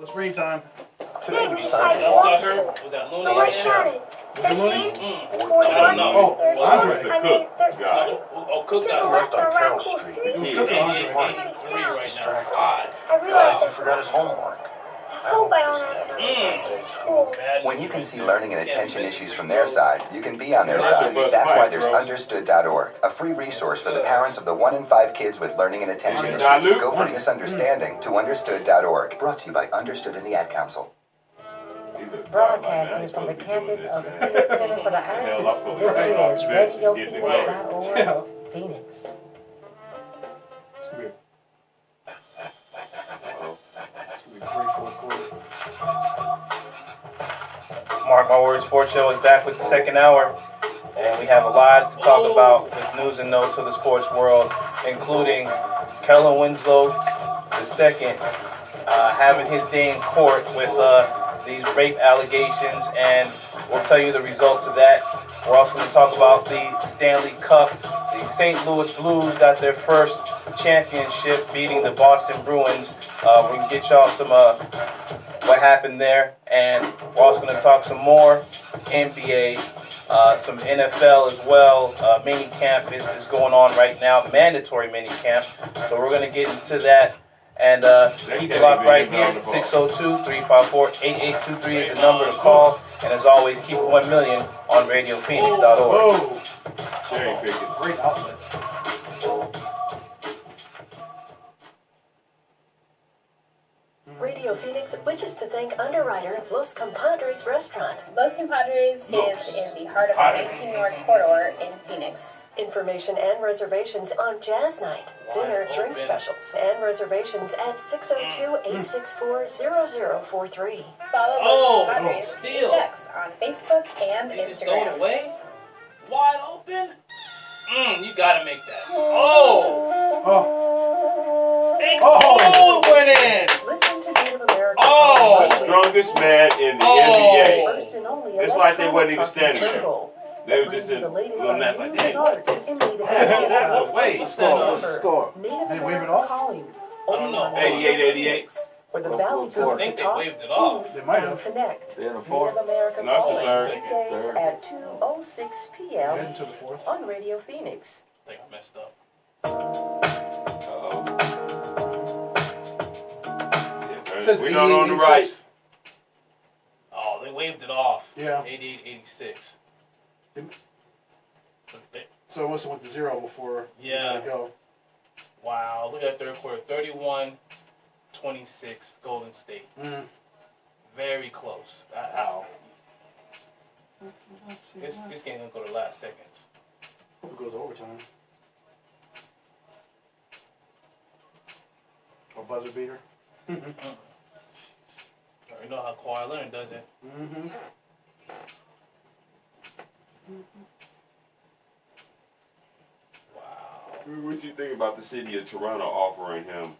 Well, it's rain time. Today we decided to walk to school. The word counted. 15, 41, Oh, 31, Andre. I mean 13. Oh, Cook To the got left hurt. on right cool street. Who's cooking Andre? Distracted. God. I realized He that. forgot his homework. I hope I don't have another bad day at school. When you can see learning and attention issues from their side, you can be on their side. That's why there's Understood.org, a free resource for the parents of the 1 in 5 kids with learning and attention issues. Go from misunderstanding to Understood.org. Brought to you by Understood and the Ad Council. Broadcasting from the campus of the Phoenix Center for the Arts, this is RadioPhoenix.org, Phoenix. Mark My Word Sports Show is back with the second hour, and we have a lot to talk about with news and notes of the sports world, including Kellen Winslow II having his day in court with these rape allegations, and we'll tell you the results of that. We're also going to talk about the Stanley Cup. The St. Louis Blues got their first championship, beating the Boston Bruins. We're going to get y'all some what happened there, and we're also going to talk some more NBA, some NFL as well. Mini camp is going on right now, mandatory mini camp, so we're going to get into that. And keep it locked right here. 602-354-8823 is the number to call. And as always, keep it 1 million on RadioPhoenix.org. Whoa. Cherry picking. Great outlet. Radio Phoenix wishes to thank underwriter of Los Compadres Restaurant. Los Compadres is in the heart of the 19 North Corridor in Phoenix. Information and reservations on Jazz Night, dinner, drink specials, and reservations at 602-864-0043. Follow Los Compadres Checks on Facebook and You just throw it Instagram. away? Wide open? You gotta make that. Oh! Oh, it went in! Listen to Native American. Oh! The strongest man in the NBA. It's like they wasn't even standing there. They were just in little naps like, dang. Wait, Score. Native wave it off? calling. I don't know. 88-88. Where the Valley I Coast think they talk, waved it off. They might and have. connect. They had a Native fourth. American No, it's the calling third. weekdays Third. at 2:06 p.m. Heading to the fourth. on Radio Phoenix. I think I messed up. Says We're not on the right. Oh, they waved it off. Yeah. 88-86. So it must have went to 0 before Yeah. we let it go. Wow, look at third quarter. 31-26 Golden State. Very close. Ow. This game gonna go to last seconds. Hope it goes overtime. Or buzzer beater. You know how Kawhi Leonard does it. Wow. What you think about the city of Toronto offering him,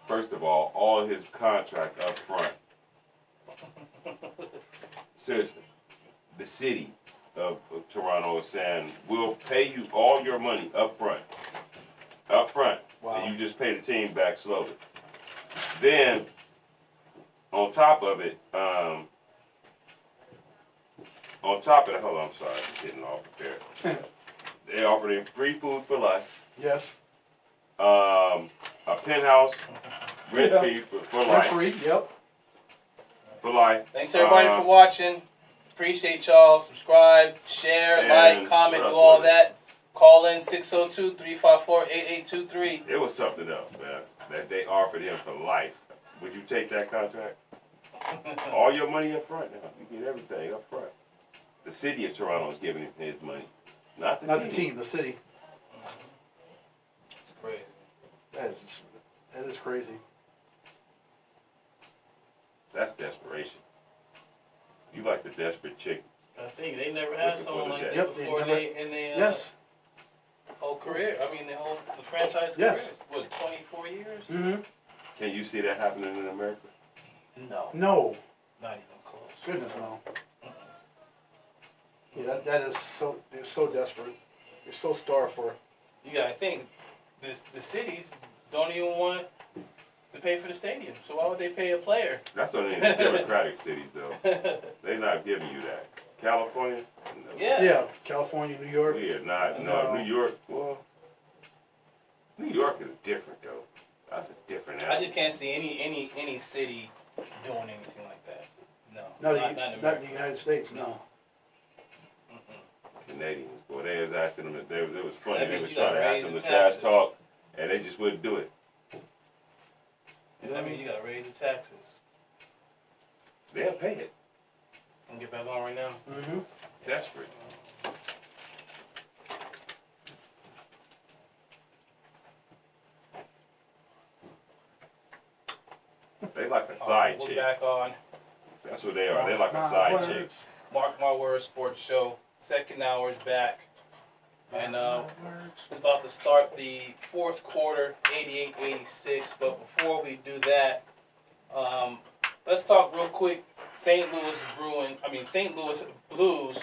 first of all his contract up front? Seriously, the city of Toronto is saying, we'll pay you all your money up front. Wow. And you just pay the team back slowly. Then, on top of it, hold on, I'm sorry, I'm getting all prepared. They offered him free food for life, Yes. a penthouse, rent fee for life. Referee, yep. For life. Thanks everybody for watching. Appreciate y'all. Subscribe, share, like, comment, do all that. Call in 602-354-8823. It was something else, man, that they offered him for life. Would you take that contract? All your money up front now. You get everything up front. The city of Toronto is giving him his money, not the Not team. the team, the city. It's crazy. That is crazy. That's desperation. You like the desperate chick. I think they never had Looking someone for like the that Yep, before in their Yes. whole career. I mean, the franchise Yes. career. What, 24 years? Can you see that happening in America? No. No. Not even close. Goodness, no. Yeah, that is so, they're so desperate. They're so starved for. You gotta think, the cities don't even want To pay for the stadium. So why would they pay a player? That's only in the democratic cities, though. They're not giving you that. California? No. Yeah, California, New York. Yeah, not, no, New York, well, New York is different, though. That's a different I animal. just can't see any city doing anything like that. No. No, not in not in America. the United States, no. Canadians, boy, they was asking them, it was funny, That they means was you gotta trying to ask raise them the to trash taxes. talk, and they just wouldn't do it. I mean, you gotta raise the taxes. They'll pay it. And get back on right now. Mm-hmm. Desperate. They like a side We're chick. back on That's what they are. They're like a side chick. Mark My Words Sports Show. Second hour is back. And it's about to start the fourth quarter, 88-86. But before we do that, let's talk real quick. St. Louis Blues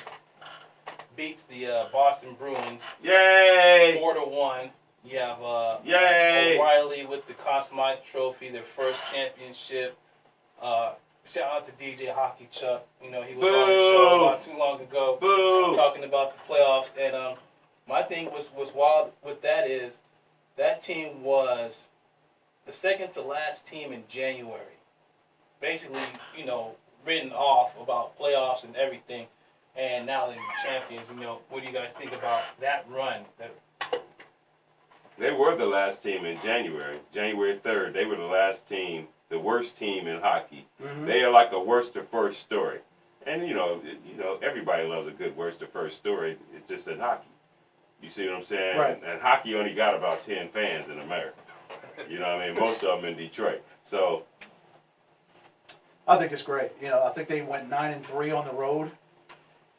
beats the Boston Bruins. Yay! 4-1. You have Yay! O'Reilly with the Conn Smythe Trophy, their first championship. Shout out to DJ Hockey Chuck. You know, he was on the show not too long ago talking about the playoffs. And my thing was wild with that is that team was the second to last team in January. Basically, you know, written off about playoffs and everything. And now they're champions. You know, what do you guys think about that run? They were the last team in January. January 3rd, they were the last team, the worst team in hockey. Mm-hmm. They are like a worst to first story. And, you know, everybody loves a good worst to first story. It's just in hockey. You see what I'm saying? Right. And hockey only got about 10 fans in America. You know what I mean? Most of them in Detroit. So I think it's great. You know, I think they went 9-3 on the road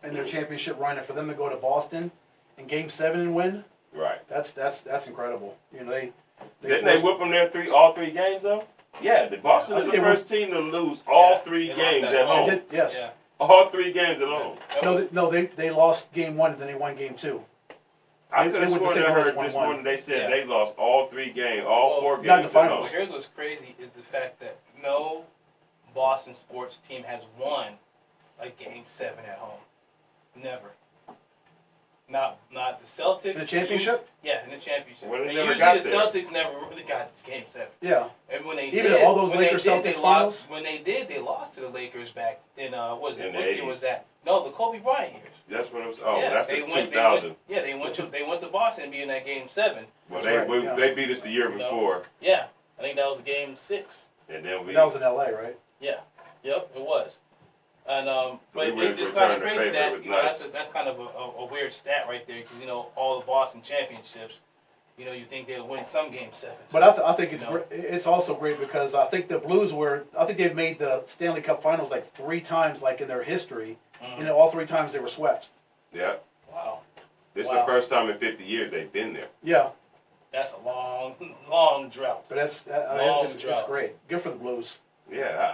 in their championship run, and for them to go to Boston in Game 7 and win, right. That's incredible. You know, Didn't they whip them all three games though? Yeah, the Boston is the first team to lose all three games at home. They did, yes. Yeah. All three games at home. No, they lost Game 1 and then they won Game 2. I could have went to sworn St. I Louis heard 1-1. this morning they said Yeah. they lost all three games, all four games not in the at finals. home. Here's what's crazy is the fact that no Boston sports team has won a Game 7 at home. Never. Not the Celtics. In the championship? Yeah, in the championship. Well, they And never usually got the there. Celtics never really got this Game 7. Yeah. And when they Even did, all those when Lakers they did, Celtics they finals? lost. When they did, they lost to the Lakers back in what In the year 80s. was that? No, the Kobe Bryant years. That's what it was. Oh, Yeah, that's they the went- 2000. They went to Boston and be in that Game 7. Well, That's right, yeah. they beat us the year You know? before, Yeah, I think that was Game 6. and then we. That was in LA, right? Yeah, yep, it was. And but we it's just kind of returned the crazy favor. that It was you know nice. that's kind of a weird stat right there because you know all the Boston championships, you know you think they'll win some Game 7s. But I think it's also great because I think the Blues they've made the Stanley Cup Finals like 3 times like in their history. Mhm. You know, all 3 times they were swept. Yeah. Wow, This is Wow. the first time in 50 years they've been there. Yeah, that's a long drought. but it's drought. great. Good for the Blues. Yeah,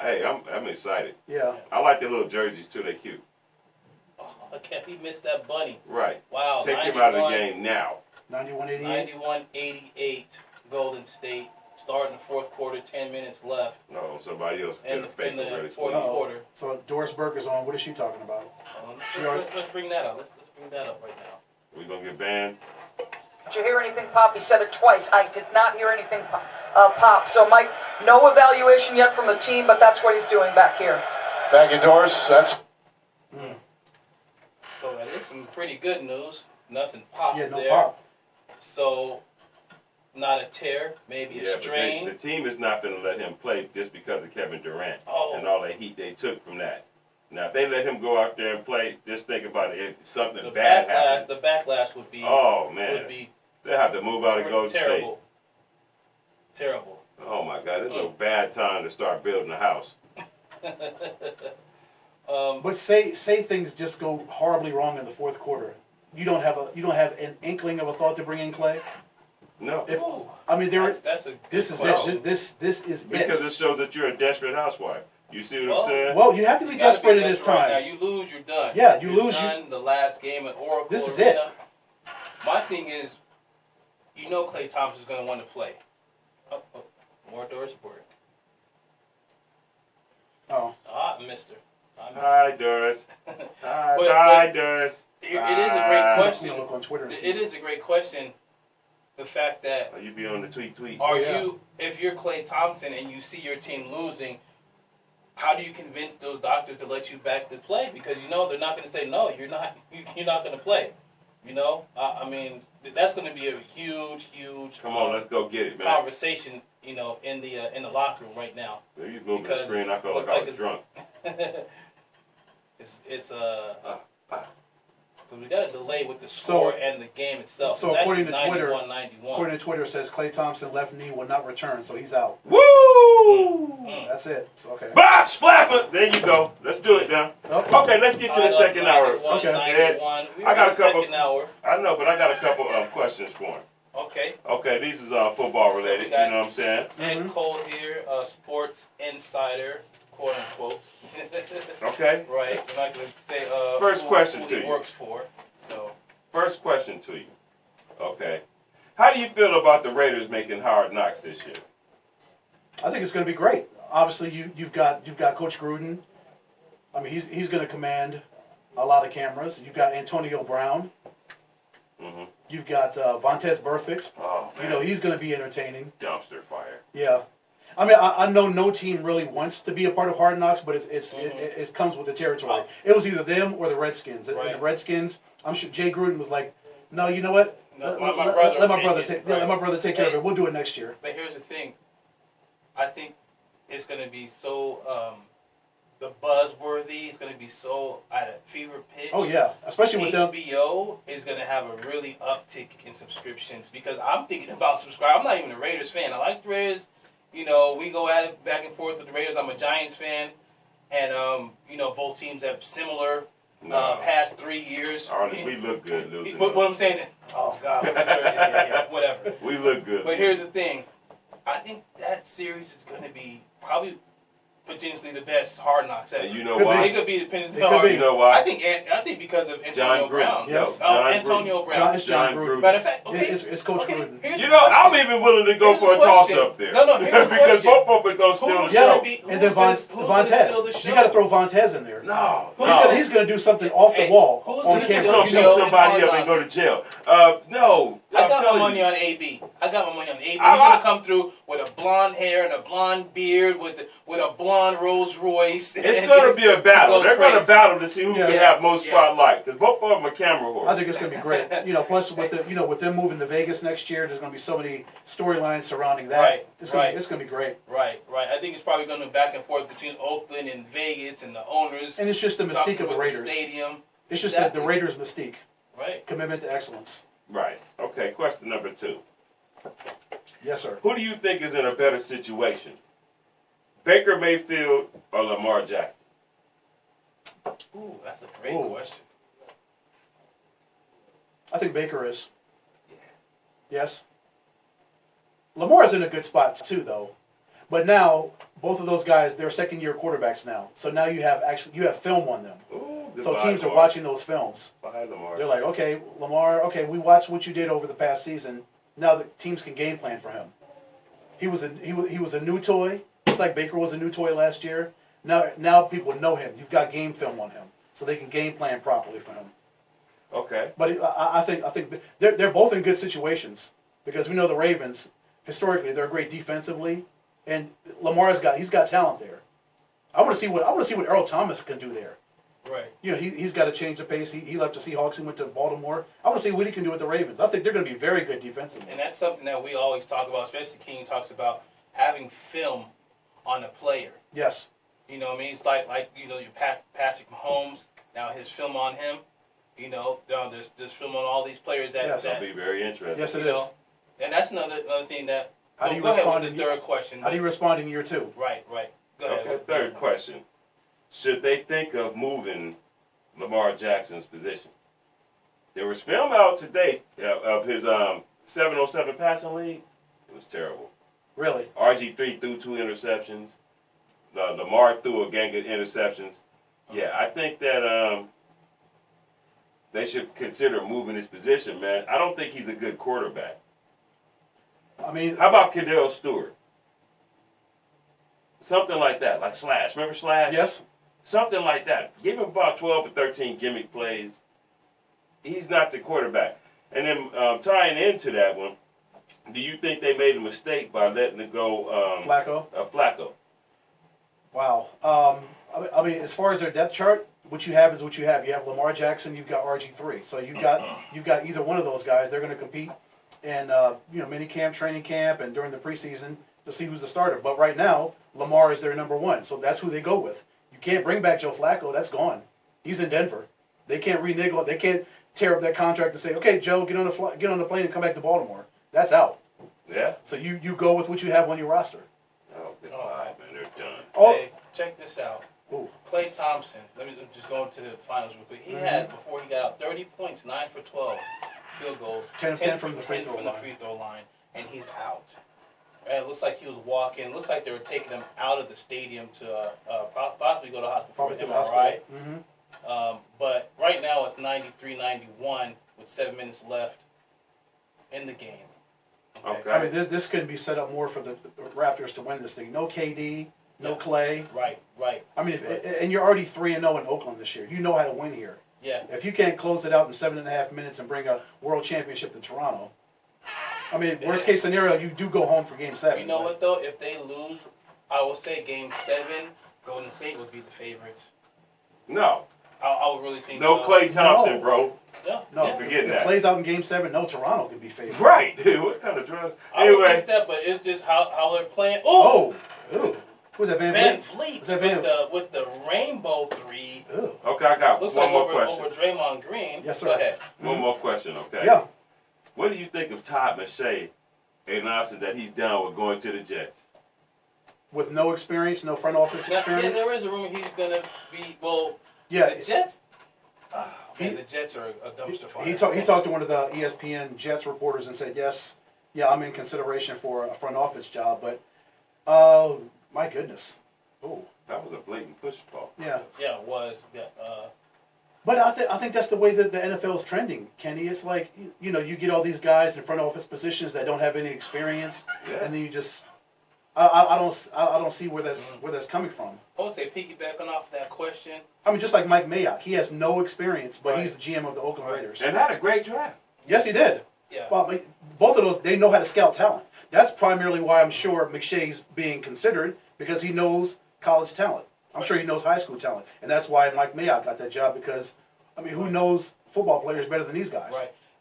I'm excited. Yeah. I like the little jerseys too. They're cute. Oh, I can't. He missed that bunny. Right. Wow, Take him out of the game now. 91-88. 91-88, Golden State. Starting the fourth quarter, 10 minutes left No, somebody else in did a fake the already. fourth Uh-oh. quarter. So Doris Burke is on. What is she talking about? Let's bring that up. Let's bring that up right now. We gonna get banned? Did you hear anything, Pop? He said it twice. I did not hear anything, Pop. So, Mike, no evaluation yet from the team, but that's what he's doing back here. Thank you, Doris. That's So that is some pretty good news. Nothing popped Yeah, no there. pop. So not a tear, maybe Yeah, a but strain. the team is not gonna let him play just because of Kevin Durant Oh. and all that heat they took from that. Now, if they let him go out there and play, just think about it. If something the bad backlash, the happens, backlash would be oh would man, be they'll have to move out of Golden State. terrible. Terrible. Oh my God, this is a bad time to start building a house. But say things just go horribly wrong in the fourth quarter. You don't have an inkling of a thought to bring in Clay. No, If Ooh, I mean that's a this is Well, it. This is because it. it shows that you're a desperate housewife. You see what Well, I'm saying? Well, you have to be you gotta desperate in be this desperate right time. now. You lose, you're done. Yeah, you You're lose, you- done. The last game at Oracle This is Arena. My thing is, you know, Klay Thompson's going to want to play. More Doris work. Oh. Ah, Mister. Hi, Doris. Hi, Doris. It is a great question. Look on Twitter. It is a great question. The fact that You be on the tweet. Are you, if you're Klay Thompson and you see your team losing, how do you convince those doctors to let you back to play? Because you know they're not going to say no. You're not going to play. You know, I mean, that's going to be a huge. Come on, let's go get it, man. Conversation, you know, in the locker room right now. You moving the screen. I felt like I was drunk. It's because we got a delay with the score and the game itself. So according to Twitter, 91. according to Twitter, says Klay Thompson left knee will not return, so he's out. Woo! That's it. So, okay. Bop, splapper. There you go. Let's do it now. Okay, let's get to the second hour. Okay. I got a couple. Second hour. I know, but I got a couple questions for him. Okay. Okay, these is football related. So you know what I'm saying? Nick Cole here, Sports Insider, quote unquote. Okay. Right. I'm not going to say First question who to he you. works for. So. First question to you. Okay. How do you feel about the Raiders making Hard Knocks this year? I think it's going to be great. Obviously, you've got Coach Gruden. I mean, he's going to command a lot of cameras. You've got Antonio Brown. Mm-hmm. You've got Vontaze Burfict. Oh, man. You know, he's going to be entertaining. Dumpster fire. Yeah. I mean, I know no team really wants to be a part of Hard Knocks, but it comes with the territory. It was either them or the Redskins. Right. And the Redskins, I'm sure Jay Gruden was like, no, you know what? No, let my brother take care of it. We'll do it next year. But here's the thing. I think it's going to be so the buzzworthy. It's going to be so at a fever pitch. Oh yeah, especially with them. HBO is going to have a really uptick in subscriptions because I'm thinking about subscribe. I'm not even a Raiders fan. I like the Raiders. You know, we go at it back and forth with the Raiders. I'm a Giants fan, and you know, both teams have similar past 3 years. We look good losing. But what I'm saying, oh God, whatever. We look good. But here's the thing. I think that series is going to be probably potentially the best Hard Knocks ever. And you know why? It could be depending on you know why? I think because of Antonio Brown. Yes. Antonio Brown. John Gruden. Matter of fact, okay, it's Coach Gruden. You know, I'm even willing to go for a toss up there. No, here's the because question. both of them are going to steal the show. And then Vontaze. You got to throw Vontaze in there. No. He's going to do something off the wall. Who's on going He's to going to shoot somebody up and go to jail. No. I got my money on AB. I got my money on AB. He's going to come through with a blonde hair and a blonde beard with a blonde Rolls Royce. It's going to be a battle. They're going to battle to see who can have most spotlight. Because both of them are camera whores. I think it's going to be great. You know, plus with them moving to Vegas next year, there's going to be so many storylines surrounding that. Right. It's going to be great. Right. I think it's probably going to be back and forth between Oakland and Vegas and the owners. And it's just the mystique of the Raiders. Stadium. It's just the Raiders' mystique. Right. Commitment to excellence. Right. Okay, question number 2. Yes, sir. Who do you think is in a better situation? Baker Mayfield or Lamar Jackson? Ooh, that's a great question. I think Baker is. Yeah. Yes. Lamar's in a good spot too, though. But now both of those guys, they're second-year quarterbacks now. So now you have film on them. Ooh, so teams are watching those films. Bye, Lamar. They're like, okay, Lamar. Okay, we watched what you did over the past season. Now the teams can game plan for him. He was a new toy. Just like Baker was a new toy last year. Now people know him. You've got game film on him, so they can game plan properly for him. Okay. But I think they're both in good situations because we know the Ravens historically they're great defensively, and Lamar's got talent there. I want to see what Earl Thomas can do there. Right. You know, he's got to change the pace. He left the Seahawks and went to Baltimore. I want to see what he can do with the Ravens. I think they're going to be very good defensively. And that's something that we always talk about, especially King talks about having film on a player. Yes. You know what I mean? It's like you know, your Patrick Mahomes, now his film on him. You know, there's film on all these players that'll be very interesting. Yes, it is. And that's another thing that. How do you go respond ahead with the third question? How do you respond in year 2? Right. Go ahead. Okay, third question. Should they think of moving Lamar Jackson's position? There was film out today of his 707 passing league. It was terrible. Really? RG3 threw 2 interceptions. Lamar threw a gang of interceptions. Yeah, I think that they should consider moving his position, man. I don't think he's a good quarterback. I mean, how about Kordell Stewart? something like that, like Slash. Remember Slash? Yes. Something like that. Give him about 12 or 13 gimmick plays. He's not the quarterback. And then tying into that one, do you think they made a mistake by letting it go Flacco? Flacco. Wow. I mean, as far as their depth chart, what you have is what you have. You have Lamar Jackson, you've got RG3. So you've got either one of those guys. They're going to compete in mini camp, training camp, and during the preseason to see who's the starter. But right now, Lamar is their number one, so that's who they go with. You can't bring back Joe Flacco. That's gone. He's in Denver. They can't renege. They can't tear up that contract and say, okay, Joe, get on the plane and come back to Baltimore. That's out. Yeah. So you go with what you have on your roster. Oh, goodbye, man. They're done. Oh. Hey, check this out. Ooh. Clay Thompson. Let me just go into the finals real quick. He had, before he got out, 30 points, 9 for 12 field goals. 10 of 10 from the free throw line. And he's out. And it looks like he was walking. It looks like they were taking him out of the stadium to possibly go to the hospital for an MRI. But right now it's 93-91 with 7 minutes left in the game. Okay. I mean, this could be set up more for the Raptors to win this thing. No KD, no Clay. Right. I mean, and you're already 3-0 in Oakland this year. You know how to win here. Yeah. If you can't close it out in 7.5 minutes and bring a world championship to Toronto, I mean, worst case scenario, you do go home for Game 7. You know what though? If they lose, I will say Game 7, Golden State would be the favorites. No. I would really think no so. Clay Thompson, bro. No, forget if that. it plays out in Game 7, no Toronto could be favored. Right. What kind of drugs? I would think that, but it's just how they're playing. Ooh. Who's that, Van Vliet with the rainbow three. Ooh. Okay, I got Looks one like more question. over Draymond Green. Yes, sir. Go ahead. One more question, okay? Yeah. What do you think of Todd McShay announcing that he's down with going to the Jets? With no experience, no front office experience? Yeah, there is a rumor he's going to be, yeah. The Jets? The Jets are a dumpster fire. He talked to one of the ESPN Jets reporters and said, yeah, I'm in consideration for a front office job, but, my goodness. Oh. That was a blatant push ball. Yeah. Yeah, it was. Yeah, but I think that's the way that the NFL is trending, Kenny. It's like, you get all these guys in front office positions that don't have any experience, and then you just, I don't see where that's coming from. I would say piggybacking off that question. I mean, just like Mike Mayock, he has no experience, but he's the GM of the Oakland Raiders. And had a great draft. Yes, he did. Yeah. Well, both of those, they know how to scout talent. That's primarily why I'm sure McShay's being considered, because he knows college talent. I'm sure he knows high school talent. And that's why Mike Mayock got that job, because, I mean, who knows football players better than these guys?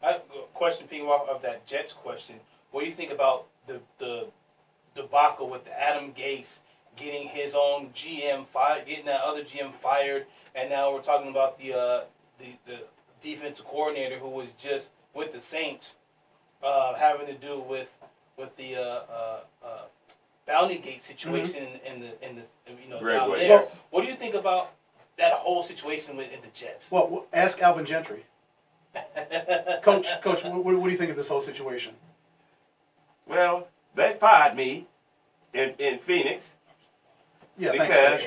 Right. Question, picking off of that Jets question, what do you think about the debacle with Adam Gase getting his own GM fired, getting that other GM fired, and now we're talking about the defensive coordinator who was just with the Saints, having to do with the Bounty Gate situation in the down there. Well, what do you think about that whole situation in the Jets? Well, ask Alvin Gentry. Coach, what do you think of this whole situation? Well, they fired me in Phoenix. Yeah, because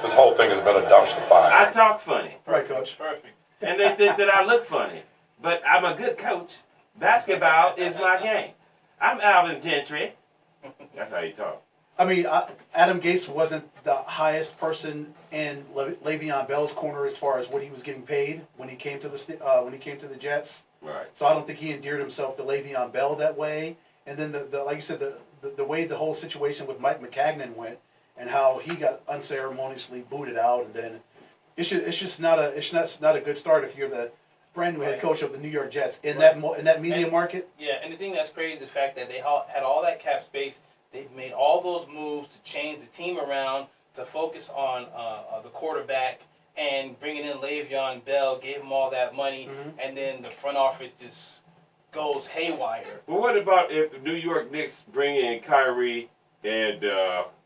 this whole thing has been a dumpster fire. I talk funny. Right, Coach. Perfect. And they think that I look funny. But I'm a good coach. Basketball is my game. I'm Alvin Gentry. That's how you talk. I mean, Adam Gase wasn't the highest person in Le'Veon Bell's corner as far as what he was getting paid when he came to the Jets. Right. So I don't think he endeared himself to Le'Veon Bell that way. And then like you said, the way the whole situation with Mike McCagnon went, and how he got unceremoniously booted out, and then it's just not a good start if you're the brand new head coach of the New York Jets in that media market. Yeah, and the thing that's crazy is the fact that they had all that cap space. They've made all those moves to change the team around to focus on the quarterback and bringing in Le'Veon Bell, gave him all that money, and then the front office just goes haywire. Well, what about if the New York Knicks bring in Kyrie and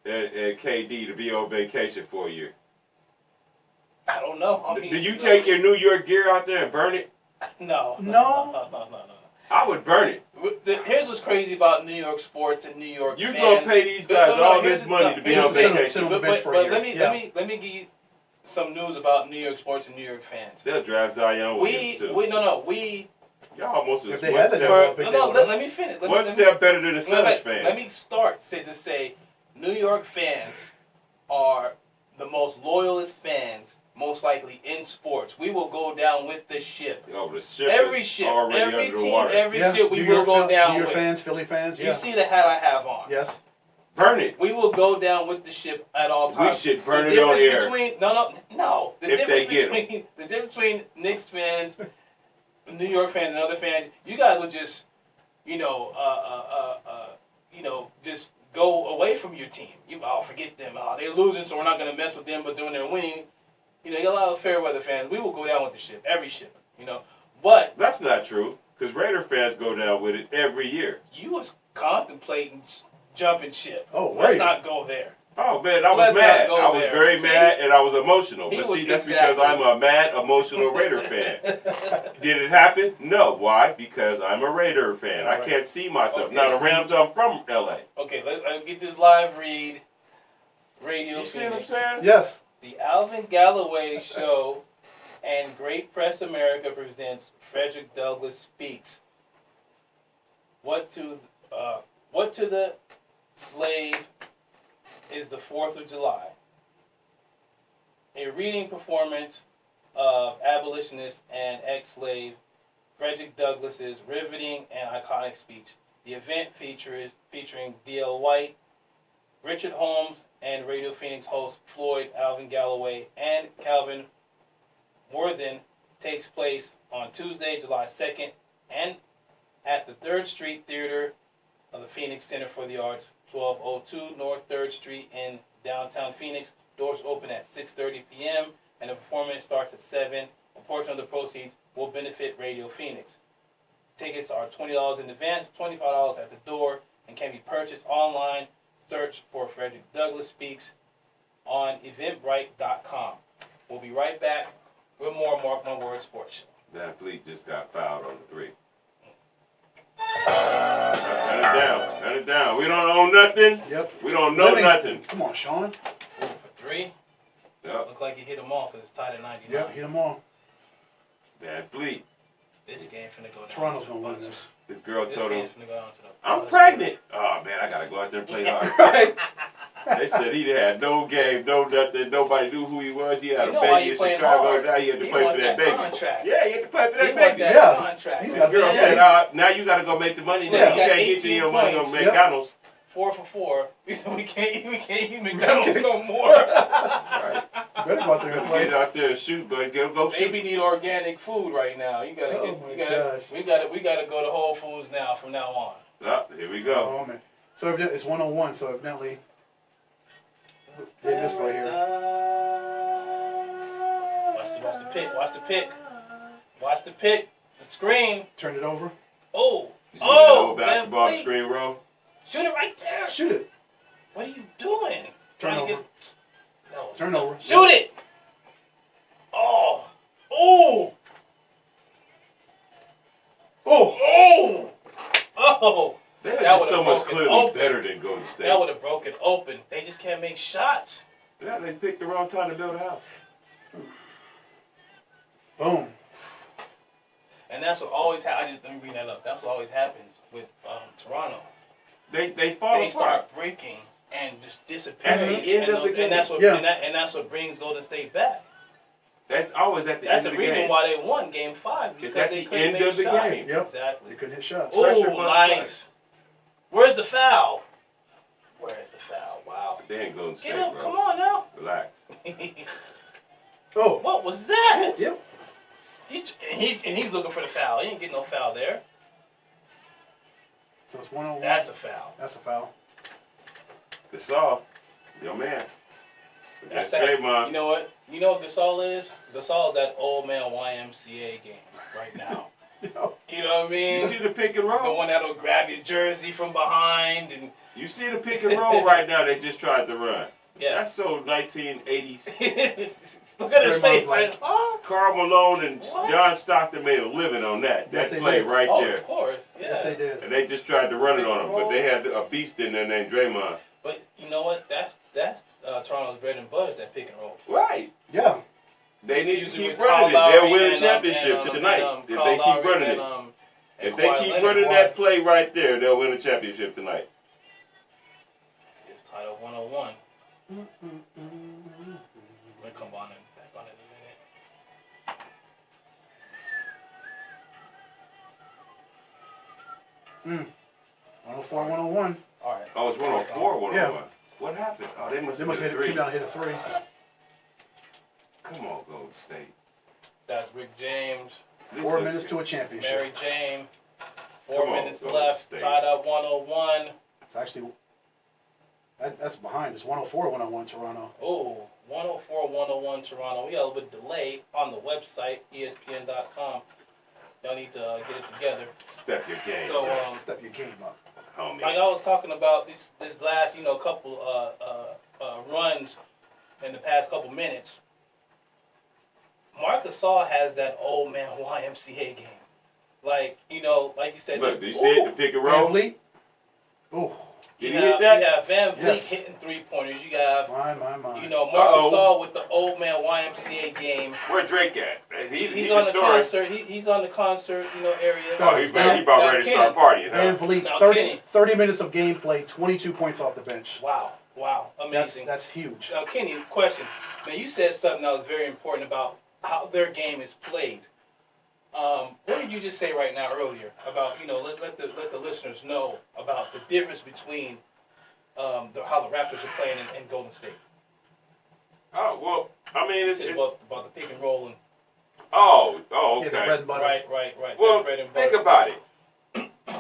KD to be on vacation for a year? I don't know. I mean, do you take your New York gear out there and burn it? No. I would burn it. Here's what's crazy about New York sports and New York fans. You're going to pay these guys all this money to be on vacation. But let me give you some news about New York sports and New York fans. They'll draft Zion Williams too. Y'all almost if they had let me finish. One step better than the Suns fans. Let me start to say New York fans are the most loyalist fans, most likely in sports. We will go down with the ship. Oh, the ship every is ship, already every under the team, water. every ship we will go down New York with. fans, Philly fans, yeah. You see the hat I have on. Yes. Burn it. We will go down with the ship at all times. We should burn it on air. No. The If they get difference between Knicks fans, New York fans, and other fans, you guys will just, just go away from your team. Forget them. They're losing, so we're not going to mess with them. But when they're winning, you got a lot of fair weather fans. We will go down with the ship, every ship. But that's not true, because Raider fans go down with it every year. You was contemplating jumping ship. Oh, let's not go there. Oh man, I was mad. I was very mad, and I was emotional. But see, that's because I'm a mad, emotional Raider fan. Did it happen? No. Why? Because I'm a Raider fan. I can't see myself. Now the Rams, I'm from LA. Okay, let's get this live read. Radio You Phoenix. see what I'm saying? Yes. The Alvin Galloway Show and Great Press America presents Frederick Douglass Speaks. What to the slave is the 4th of July. A reading performance of abolitionist and ex-slave Frederick Douglass's riveting and iconic speech. The event featuring D.L. White, Richard Holmes, and Radio Phoenix host Floyd Alvin Galloway and Calvin Worthen takes place on Tuesday, July 2nd, and at the 3rd Street Theater of the Phoenix Center for the Arts, 1202 North 3rd Street in downtown Phoenix. Doors open at 6:30 p.m. and the performance starts at 7. A portion of the proceeds will benefit Radio Phoenix. Tickets are $20 in advance, $25 at the door, and can be purchased online. Search for Frederick Douglass Speaks on Eventbrite.com. We'll be right back with more Mark My Words Sports Show. That fleet just got fouled on the 3. Turn it down. We don't own nothing. Yep. We don't know nothing. Come on, Sean. For 3. Yep. Look like you hit them all because it's tied at 99. Yep, hit them all. Bad fleet. This game finna go down. Toronto's going to win this. This girl told him, finna go down to the I'm pregnant. Oh, man, I got to go out there and play hard. Right. They said he had no game, no nothing. Nobody knew who he was. He had a why baby you in playing Chicago. hard. Now he had to He play want for that that baby. contract. Yeah, he had to play for that He baby. want that Yeah. contract. He's The got girl big said, money. now you got to go make the money. Yeah, Now he you got can't get to 18 your money on points. McDonald's. 4 for 4. We said we can't eat McDonald's no more. Right. Better go out there and play. Get out there and shoot, but go shoot. Baby need organic food right now. You gotta Oh get. my We gotta. gosh. We gotta go to Whole Foods now. From now on. Oh, here we go. Oh, man. So it's 101, so evidently they missed right here. Watch the pick. Watch the pick. Watch the pick. The screen. Turn it over. Oh. You see that old Van basketball Fleet. screen roll? Shoot it right there. Shoot it. What are you doing? Turn Trying to over. No, Turn over. Shoot it. Oh. Oh. Oh. Oh. Oh. They are That just would've so much broken clearly open. better than Golden State. That would have broken open. They just can't make shots. Yeah, they picked the wrong time to build a house. Boom. And that's what always happens. Let me bring that up. That's what always happens with Toronto. They fall They apart. start breaking and just disappearing. At the end of the game. And that's what Yeah. and that's what brings Golden State back. That's always at the That's end the of the reason game. why they won Game 5. It's Because at they the couldn't end make of the shots. game. Yep. Exactly. They couldn't hit shots. Oh, Pressure plus nice. Where's the foul? Where's the foul? Wow. They ain't Golden State, Get up. bro. Come on now. Relax. Oh. What was that? Yep. He's looking for the foul. He ain't getting no foul there. So it's 101. That's a foul. That's a foul. Gasol, your man. That's that. Draymond. You know what? You know what Gasol is? Gasol is that old man YMCA game right now. You know what I mean? You see the pick and The roll? one that'll grab your jersey from behind and You see the pick and roll right now they just tried to run. yeah. That's so 1980s. Look at his Draymond's face. like, Like, oh, Karl Malone and What? John Stockton made a living on that. Yes, That they play did. right oh, there. of course. Yeah. Yes, they did. And they just tried to run it on him, but they had a beast in there named Draymond. But you know what? That's Toronto's bread and butter. That pick and roll. Right. Yeah. They need to Usually keep with running it. Kyle They'll Lowry win a and, championship tonight if they keep running it. If they keep running that play right there, they'll win a championship tonight. It's title 101. We'll come on and back on in a minute. 104, 101. All right. Oh, it's 104, 101. Yeah. What happened? Oh, they must have hit hit a 3. came down and hit a 3. Come on, Golden State. That's Rick James. 4 minutes to a championship. Mary Jane. 4 Come on, minutes Golden left. State. Tied up 101. It's actually, that's behind. It's 104, 101 Toronto. Oh, 104, 101 Toronto. We got a little bit of delay on the website, ESPN.com. Y'all need to get it together. Step your game. So, Step your game up. Homie. like I was talking about this last, couple runs in the past couple minutes. Marc Gasol has that old man YMCA game. Like, like you said. Look, do you see it? The pick and roll? Van Vliet. Ooh. Did he hit that? You have Van Vliet Yes. hitting 3-pointers. You have, My. Marc Gasol with the old man YMCA game. Where Drake at? He's on the concert. He's on the concert, area. Oh, he's about ready to start partying, huh? Van Vliet, Now, 30 minutes of gameplay, 22 points off the bench. Wow, amazing. That's huge. Now, Kenny, question. Man, you said something that was very important about how their game is played. What did you just say right now earlier about let the listeners know about the difference between how the Raptors are playing in Golden State? Oh, well, I mean, it's about the pick and roll and okay. Yeah, the bread and butter. right. Well, bread and think butter. about it.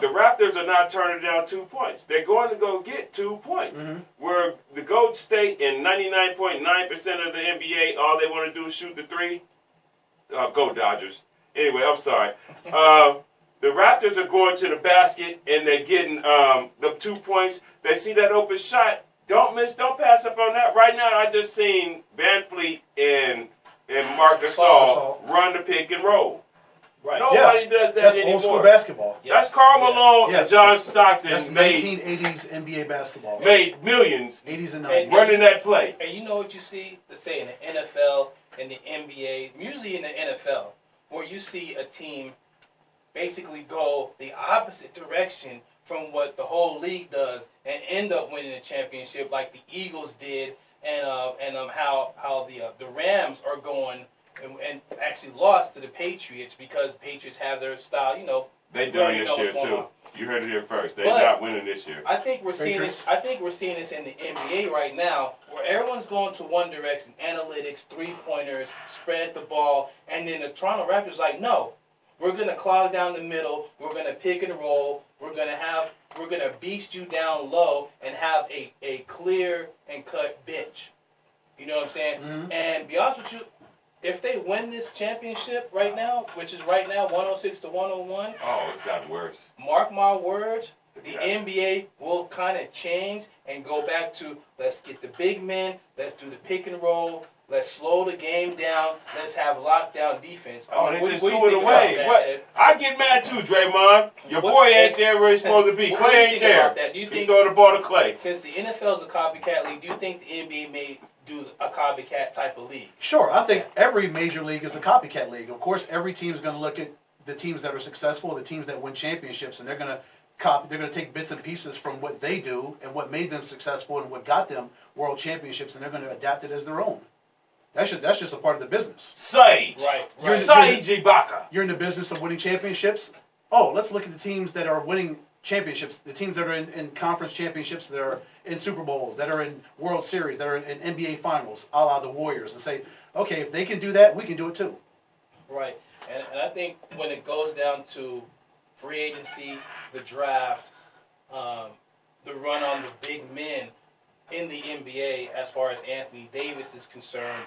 The Raptors are not turning down 2 points. They're going to go get 2 points. Mm-hmm. Where the Golden State and 99.9% of the NBA, all they want to do is shoot the 3. Go Dodgers. Anyway, I'm sorry. The Raptors are going to the basket and they're getting the 2 points. They see that open shot. Don't pass up on that. Right now, I just seen Van Fleet and Marc Gasol run the pick and roll. Right. Nobody does that That's anymore. old school basketball. That's Karl Malone Yes. and John Stockton That's made 1980s NBA basketball. millions 80s and 90s. running that play. And you know what you see? Let's say in the NFL and the NBA, usually in the NFL, where you see a team basically go the opposite direction from what the whole league does and end up winning a championship like the Eagles did, and how the Rams are going and actually lost to the Patriots because the Patriots have their style, They doing this year too. You heard it here first. They're not winning this year. I think we're seeing this. I think we're seeing this in the NBA right now, where everyone's going to one direction: analytics, 3-pointers, spread the ball, and then the Toronto Raptors like, no, we're gonna clog down the middle. We're gonna pick and roll. We're gonna beast you down low and have a clear and cut bench. You know what I'm saying? Mm-hmm. And be honest with you, if they win this championship right now, which is right now 106 to 101. Oh, it's gotten worse. Mark my words, the Yeah. NBA will kind of change and go back to let's get the big men, let's do the pick and roll, let's slow the game down, let's have lockdown defense. They just what do threw you it think away. about that, What? Ed? I get mad too, Draymond. Your boy ain't there where he's supposed to be. What do you Clay ain't think there. about that? Do you He's think throwing the ball to Clay. since the NFL is a copycat league, do you think the NBA may do a copycat type of league? Sure, I think every major league is a copycat league. Of course, every team's going to look at the teams that are successful, the teams that win championships, and they're going to They're going to take bits and pieces from what they do and what made them successful and what got them world championships, and they're going to adapt it as their own. That's just a part of the business. Sage. Right. Sage Ibaka. You're in the business of winning championships. Oh, let's look at the teams that are winning championships, the teams that are in conference championships, that are in Super Bowls, that are in World Series, that are in NBA Finals, a la the Warriors, and say, okay, if they can do that, we can do it too. Right. And I think when it goes down to free agency, the draft, the run on the big men in the NBA, as far as Anthony Davis is concerned,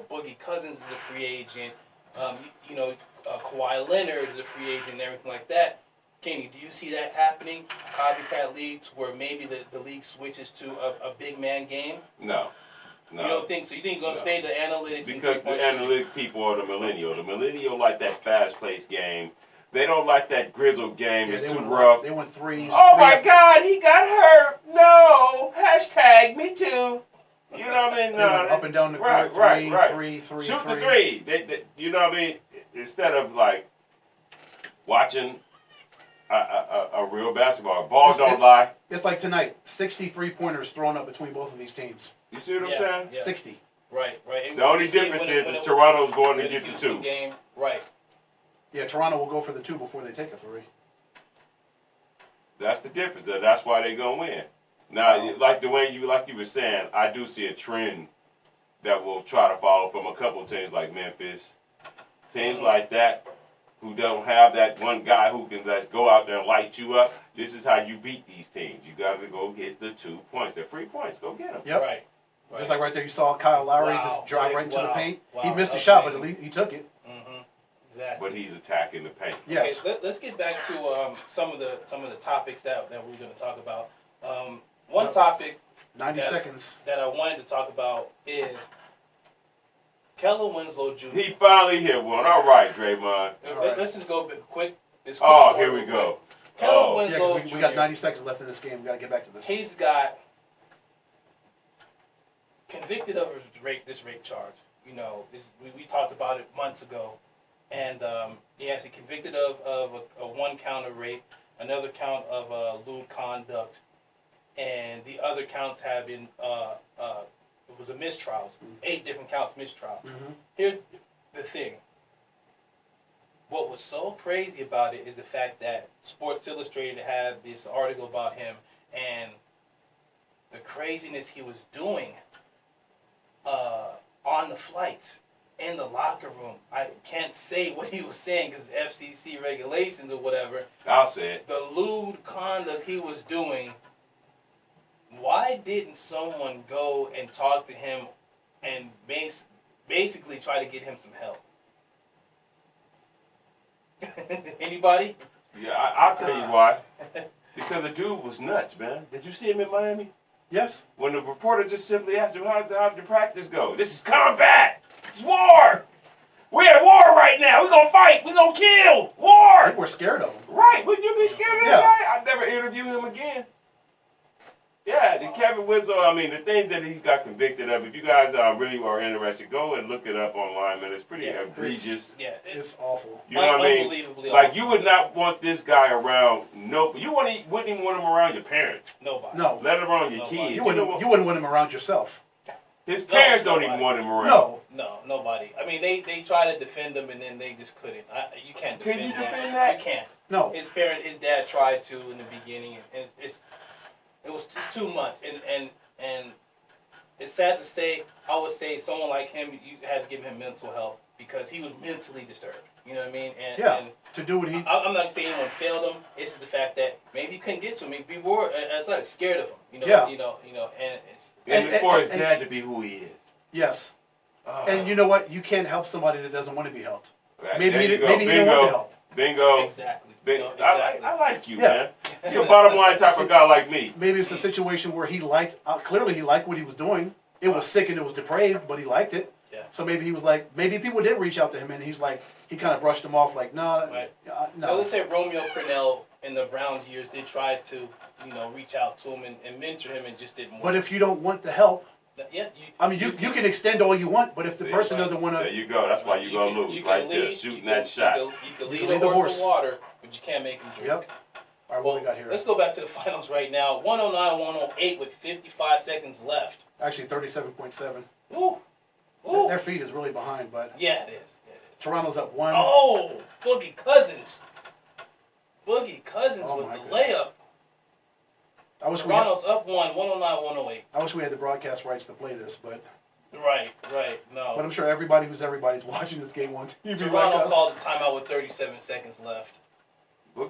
Boogie Cousins is a free agent, Kawhi Leonard is a free agent and everything like that. Kenny, do you see that happening? Copycat leagues where maybe the league switches to a big man game? No. You don't think so? You think it's going to stay the analytics? Because the analytic people are the millennial. The millennial like that fast-paced game. They don't like that grizzled game. Yeah, it's too went, rough. They went threes. Oh my God, he got hurt. No. Hashtag me too. You know what I mean? They went up and down the court. Right. Three. Shoot the three. They, you know what I mean? Instead of like watching a real basketball. Ball don't lie. It's like tonight, 63 pointers thrown up between both of these teams. You see what I'm saying? Yeah. 60. Right. The only difference is Toronto's going to get the 2. Game. Right. Yeah, Toronto will go for the 2 before they take a 3. That's the difference. That's why they're going to win. Now, like you were saying, I do see a trend that will try to follow from a couple of teams like Memphis. Teams like that who don't have that one guy who can just go out there and light you up. This is how you beat these teams. You got to go get the 2 points. They're free points. Go get them. Yep. Right. Just like right there, you saw Kyle Lowry just drive right into the paint. He missed the shot, but at least he took it. Exactly. But he's attacking the paint. Yes. Okay, let's get back to some of the topics that we're going to talk about. One topic 90 seconds that I wanted to talk about is Kellen Winslow Jr. He finally hit one. All right, Draymond. Let's just go quick. Here we go. Kellen Winslow Jr. We got 90 seconds left in this game. We got to get back to this. He's got convicted of this rape charge. You know, we talked about it months ago. And he has been convicted of a 1 count of rape, another count of lewd conduct, and the other counts have been, it was a mistrial, 8 different counts mistrial. Here's the thing. What was so crazy about it is the fact that Sports Illustrated had this article about him and the craziness he was doing on the flights. In the locker room. I can't say what he was saying because FCC regulations or whatever. I'll say it. The lewd conduct he was doing, why didn't someone go and talk to him and basically try to get him some help? Anybody? Yeah, I'll tell you why. Because the dude was nuts, man. Did you see him in Miami? Yes. When the reporter just simply asked him, how did the practice go? This is combat. It's war. We're at war right now. We're going to fight. We're going to kill. War. People were scared of him. Right. Wouldn't you be scared of that guy? I'd never interview him again. Yeah, the Kevin Winslow, I mean, the things that he got convicted of, if you guys really are interested, go and look it up online, man. It's pretty egregious. It's awful. You know what I mean? Like, you would not want this guy around. No, you wouldn't even want him around your parents. Nobody. No. Let alone your kids. You wouldn't want him around yourself. His parents don't even want him around. No, nobody. I mean, they tried to defend him, and then they just couldn't. You can't defend Can you that. defend that? You can't. No. His dad tried to in the beginning, and it was just 2 months, and it's sad to say. I would say someone like him, you had to give him mental help because he was mentally disturbed. You know what I mean? And to do what he. I'm not saying anyone failed him. It's just the fact that maybe he couldn't get to him. Maybe it's like scared of him. You know. And for his dad to be who he is. Yes. And you know what? You can't help somebody that doesn't want to be helped. Right. Maybe he didn't want the help. Bingo. Exactly. I like you, man. He's a bottom line type of guy like me. Maybe it's a situation where he liked, clearly he liked what he was doing. It was sick and it was depraved, but he liked it. Yeah. So maybe he was like, maybe people did reach out to him and he's like, he kind of brushed them off like, no. Let's say Romeo Crennel in the Browns years did try to, reach out to him and mentor him and just didn't want But if you don't want the help, you can extend all you want, but if the person doesn't want to... There you go. That's why you're going to lose right there, shooting that shot. You can lead a horse to water, but you can't make him drink. Yep. All right, what we got here? Let's go back to the finals right now. 109-108 with 55 seconds left. Actually, 37.7. Ooh. Their feet is really behind, but... Yeah, it is. Toronto's up 1. Oh, Boogie Cousins. With the layup. Toronto's up 109-108. I wish we had the broadcast rights to play this, but... Right, no. But I'm sure everybody's watching this game on TV. Toronto called the timeout with 37 seconds left. Man,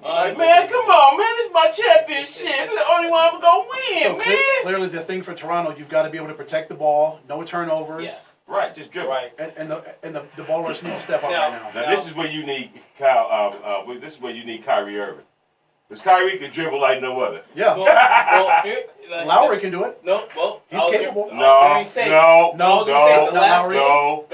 come on, man. This is my championship. This is the only one I'm going to win, man. Clearly, the thing for Toronto, you've got to be able to protect the ball, no turnovers. Yes. Right, just dribble. Right. And the ballers need to step up right now. Now, this is where you need this is where you need Kyrie Irving. Because Kyrie can dribble like no other. Yeah. Lowry can do it. No, he's capable. The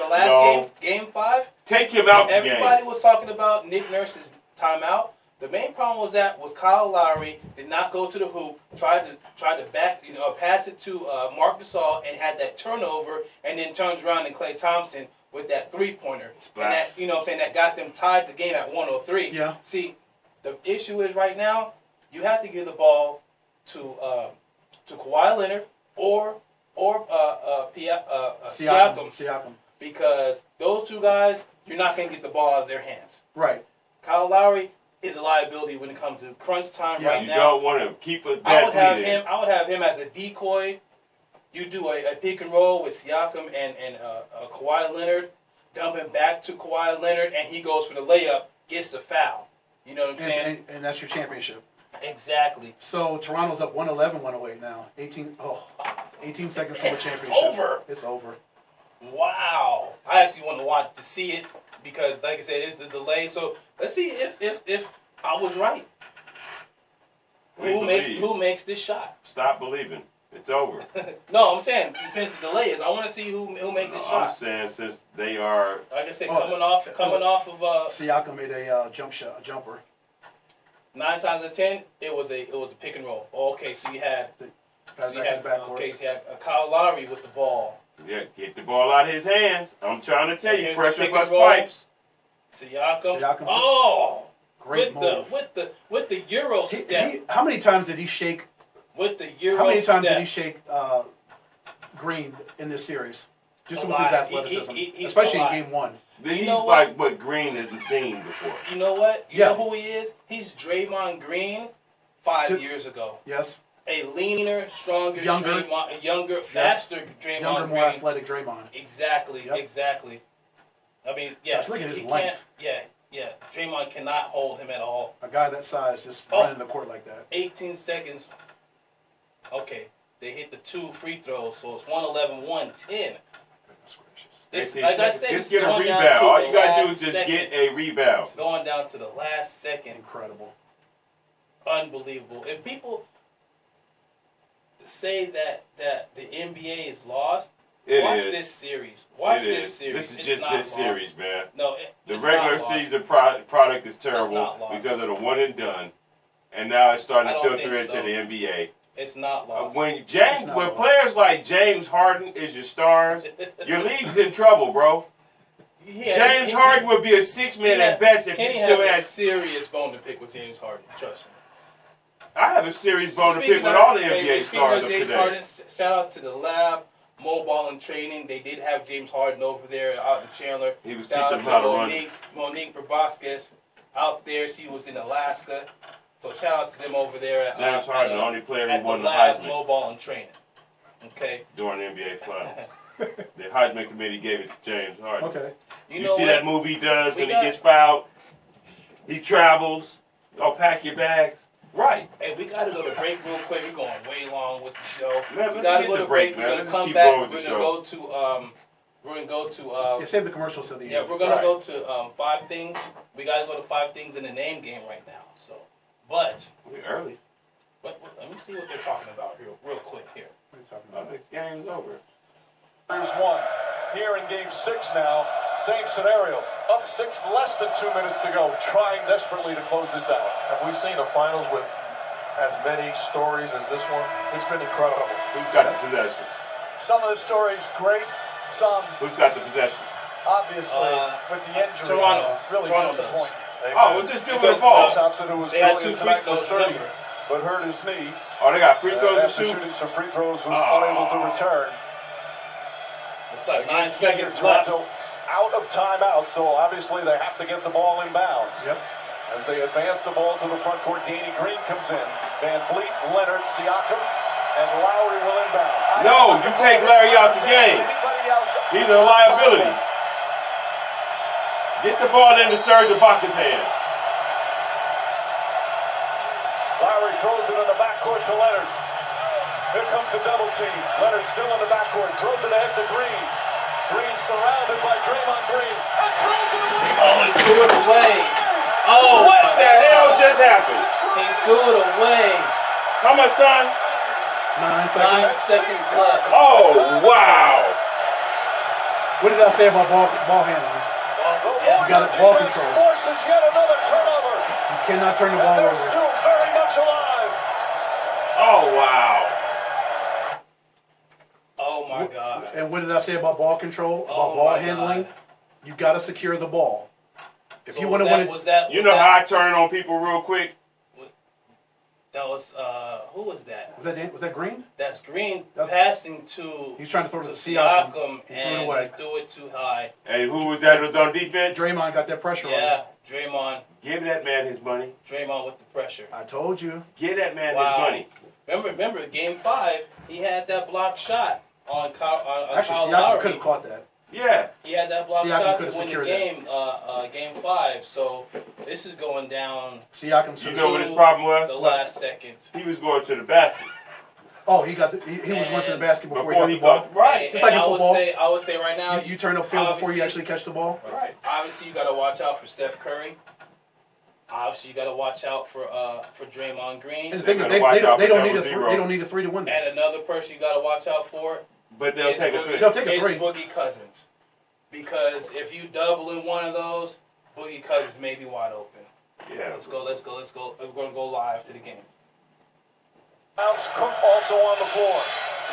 last game 5. Take him out. Everybody was talking about Nick Nurse's timeout. The main problem was Kyle Lowry did not go to the hoop, tried to back, pass it to Marc Gasol and had that turnover, and then turns around and Klay Thompson with that 3-pointer, and that that got them tied the game at 103. Yeah. See, the issue is right now you have to give the ball to Kawhi Leonard or or Siakam, because those two guys, you're not going to get the ball out of their hands. Right. Kyle Lowry is a liability when it comes to crunch time right now. You don't want to keep a I would have him as a decoy. You do a pick and roll with Siakam and Kawhi Leonard, dump him back to Kawhi Leonard, and he goes for the layup, gets a foul. You know what I'm saying? And that's your championship. Exactly. So Toronto's up 111, 108 now. 18 seconds from the championship. Over. It's over. Wow. I actually want to watch to see it because, like I said, it's the delay. So let's see if I was right. Who makes this shot? Stop believing. It's over. No, I'm saying since the delay is, I want to see who makes this shot. I'm saying since they are, like I said, coming off of Siakam made a jumper. 9 times out of 10, it was a pick and roll. Okay, so you had Kyle Lowry with the ball. Yeah, get the ball out of his hands. I'm trying to tell you, pressure plus pipes. Siakam. Oh, great move. With the Euro step. How many times did he shake? With the Euro How many times step. did he shake Green in this series? Just with his lot. athleticism, He's especially in Game 1. He's like what Green hasn't seen before. You know what? You know who he is? He's Draymond Green 5 years ago. Yes. A leaner, stronger, younger, faster Draymond Younger, more Green. athletic Draymond. Exactly, exactly. I mean, yeah. Gosh, look at his length. Yeah. Draymond cannot hold him at all. A guy that size just running the court like that. 18 seconds. Okay, they hit the 2 free throws, so it's 111, 110. This, like I said, just get a rebound. All you got to do is just get a rebound. It's going down to the last second. Incredible. Unbelievable. If people say that the NBA is lost, watch this series. Watch this series. This is just this series, man. No, the regular season product is terrible because of the one and done, and now it's starting to filter into the NBA. It's not lost. When players like James Harden is your stars, your league's in trouble, bro. James Harden would be a 6-man at best if he still had a serious bone to pick with James Harden. Trust me. I have a serious bone to pick with all the NBA stars of today. Harden, shout out to the lab, mobile and training. They did have James Harden over there out in Chandler. He was teaching them how to run. Monique Proboscis out there. She was in Alaska. So shout out to them over there. James Harden, the only player who won the lab, Heisman. Mobile and training. Okay. During the NBA Finals. The Heisman committee gave it to James Harden. Okay. You see that move he does when he gets fouled? He travels. Oh, pack your bags. Right. Hey, we got to go to break real quick. We're going way long with the show. Man, we got to go to break. We're going to come back. We're going to go to save the commercials till the end. Yeah, we're going to go to 5 things. We got to go to 5 things in the name game right now. So, but we're early. But let me see what they're talking about here, real quick here. What are you talking about? This game's over. Here's one. Here in game 6 now. Same scenario. Up 6, less than 2 minutes to go. Trying desperately to close this out. Have we seen a finals with as many stories as this one? It's been incredible. Who's got the possession? Some of the stories great. Some. Who's got the possession? Obviously, with the injury. Toronto. Really disappointing. Oh, we'll just do it with the ball. Thompson, who was brilliant tonight, was 30, but hurt his knee. Oh, they got free throws to shoot? After shooting some free throws, was unable to return. It's like 9 seconds left. Out of timeout, so obviously they have to get the ball in bounds. Yep. As they advance the ball to the front court, Danny Green comes in. Van Vliet, Leonard, Siakam, and Lowry will inbound. No, you take Larry out the game. He's a liability. Get the ball into Serge Ibaka's hands. Lowry throws it in the backcourt to Leonard. Here comes the double team. Leonard still in the backcourt. Throws it ahead to Green. Green surrounded by Draymond Green. And throws it away. Oh, he threw it away. Oh, what the hell just happened? He threw it away. How much time? 9 seconds. 9 seconds left. Oh, wow. What did I say about ball handling? You got it, ball control. Forces yet another turnover. You cannot turn the ball and they're over. still very much alive. Oh, wow. Oh, my God. And what did I say about ball control? About ball handling? You got to secure the ball. If you want to win it. You know how I turn on people real quick? That was who was that? Was that Green? That's Green passing to. He's trying to throw to to Siakam and threw it too high. Hey, who was that was on defense? Draymond got that pressure on him. Yeah, Draymond. Give that man his money. Draymond with the pressure. I told you. Give that man his money. Remember, Game 5, he had that block shot on Actually, Kyle Siakam Lowry. could have caught that. Yeah. He had that block Siakam shot could to have win the secured game, Game 5. So this is going down. Siakam. You know what his problem was? The last second. He was going to the basket. Oh, he was going to the basket before he got the ball. Right. Just like in football. I would say right now. You turn upfield before you actually catch the ball. Right. Obviously, you got to watch out for Steph Curry. Obviously, you got to watch out for Draymond Green. And the thing is, they don't need a three to win this. And another person you got to watch out for. But they'll take a three. They'll take a three. Boogie Cousins. Because if you double in one of those, Boogie Cousins may be wide open. Yeah. Let's go. We're going to go live to the game. Cook also on the floor.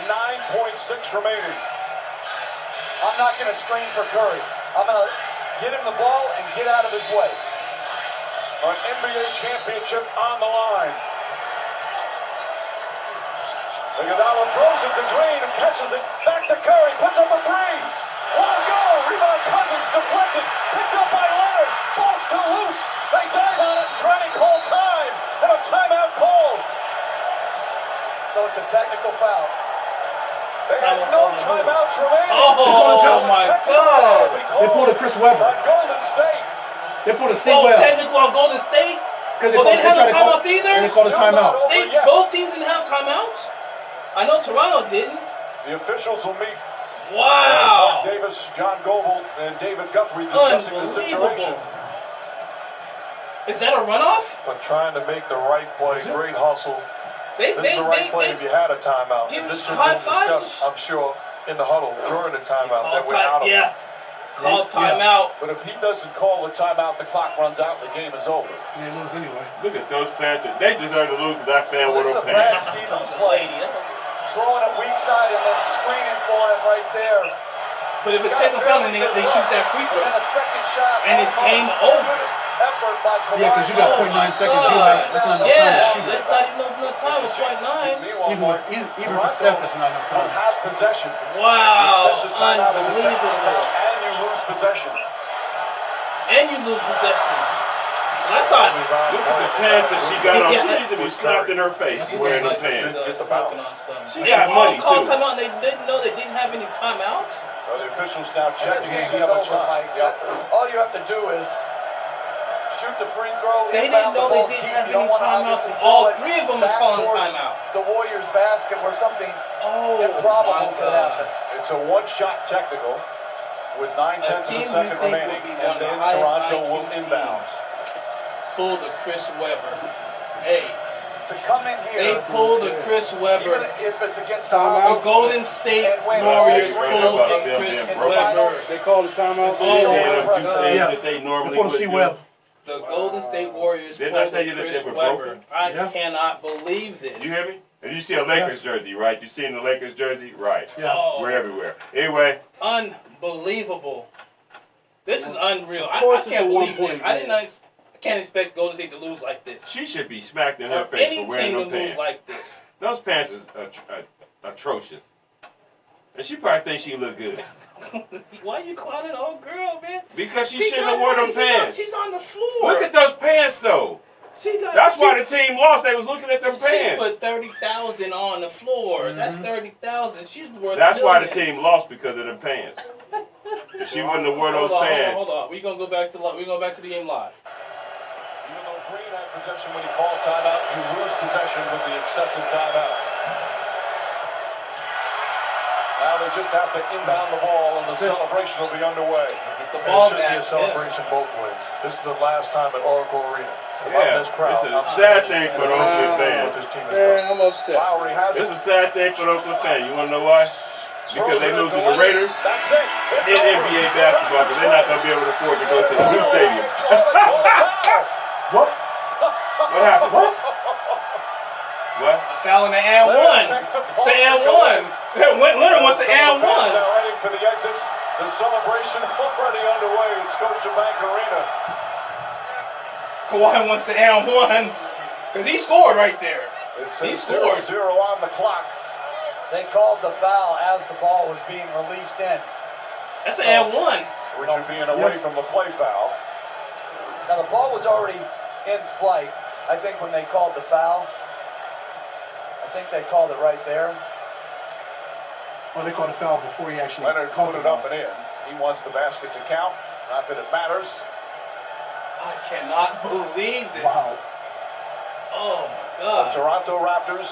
9.6 remaining. I'm not going to screen for Curry. I'm going to get him the ball and get out of his way. An NBA championship on the line. Iguodala throws it to Green and catches it. Back to Curry. Puts up a three. One go. Rebound Cousins deflected. Picked up by Leonard. Ball still loose. They dive on it and try to call time. And a timeout called. So it's a technical foul. They have no timeouts remaining. Oh my God. They pulled a Chris Webber. On Golden State. They pulled a C Webb. Technical on Golden State? Because they didn't have no timeouts either? And they called a timeout. Both teams didn't have timeouts? I know Toronto didn't. The officials will meet. Wow. Mark Davis, John Goble, and David Guthrie discussing the situation. Is that a runoff? But trying to make the right play, great hustle. This is the right play if you had a timeout. And this should have been discussed, I'm sure, in the huddle during the timeout that we're out of. Yeah. Call timeout. But if he doesn't call the timeout, the clock runs out, the game is over. They lose anyway. Look at those Panthers. They deserve to lose to that fan with This is a a Brad pants. Stevens play. Throwing it weak side and then screening for him right there. But if it's taken foul, then they shoot that free throw. And a second shot. And it's game over. Effort by Kawhi. Yeah, because you got 0.9 seconds. That's not enough time to shoot. That's not enough time. It's 0.9. Even for Steph, that's not enough time. Have possession. Wow. Excessive timeout is a technical Unbelievable. foul, and you lose possession. And you lose possession. I thought. Look at the pants that she got on. She needs to be slapped in her face wearing the pants. She got money too. Timeout. They didn't know they didn't have any timeouts. The officials now checking to This see game how is much over, time. Mike. All you have to do is shoot the free throw. They inbound didn't know the ball they didn't deep. have You don't any want to timeouts, obviously and all throw it three of them was back calling towards timeout. The Warriors' basket where something improbable could happen. It's a one-shot technical with 9/10 of a second remaining, and then Toronto will inbound. Pulled a Chris Webber. Hey. To come in here. They pulled a Chris Webber. Even if it's against The Golden State Warriors pulled a Chris Webber. They called a timeout. They normally pulled a C Webb. The Golden State Warriors pulled Didn't I a tell you that Chris they were Webber. broken? I cannot believe this. You hear me? And you see a Lakers jersey, right? You seen the Lakers jersey? Right. Yeah. Oh. We're everywhere. Anyway. Unbelievable. This is unreal. I course can't it's a believe one-point this. I can't expect Golden State to lose like this. She should be smacked in her Or face any for wearing team those to lose pants. like this. Those pants is atrocious. And she probably thinks she look good. Why you clowning the old girl, man? Because she shouldn't have worn them pants. She's on the floor. Look at those pants, though. That's why the team lost. They was looking at them She pants. put 30,000 on the floor. That's 30,000. She's worth. That's why the millions. team lost, because of them pants. If she wouldn't have worn those pants. Hold on. We're gonna go back to the game live. Even though Green had possession when he called timeout, you lose possession with the excessive timeout. Now they just have to inbound the ball, and the celebration will be underway. The ball should be a back, celebration both ways. This is the last time at Oracle Arena. Yeah, This crowd. it's a sad thing for the Oakland fans. I'm upset. Lowry has It's it. a sad thing for the Oakland fans. You want to know why? Because they lose to the Raiders That's it. It's in over. NBA basketball, because they're not going to be able to afford to go to the new stadium. What? What happened? What? What? A foul in the and one. It's an and one. Leonard wants the and one. Now heading for the exits. The celebration already underway at Scotiabank Arena. Kawhi wants the and one because he scored right there. It says 0-0 on the clock. They called the foul as the ball was being released in. That's an and one. Which would be an away from the play foul. Now the ball was already in flight. I think when they called the foul, I think they called it right there. Oh, they called a foul before he actually Leonard put it up and in. He wants the basket to count. Not that it matters. I cannot believe this. Wow. Oh my God. The Toronto Raptors,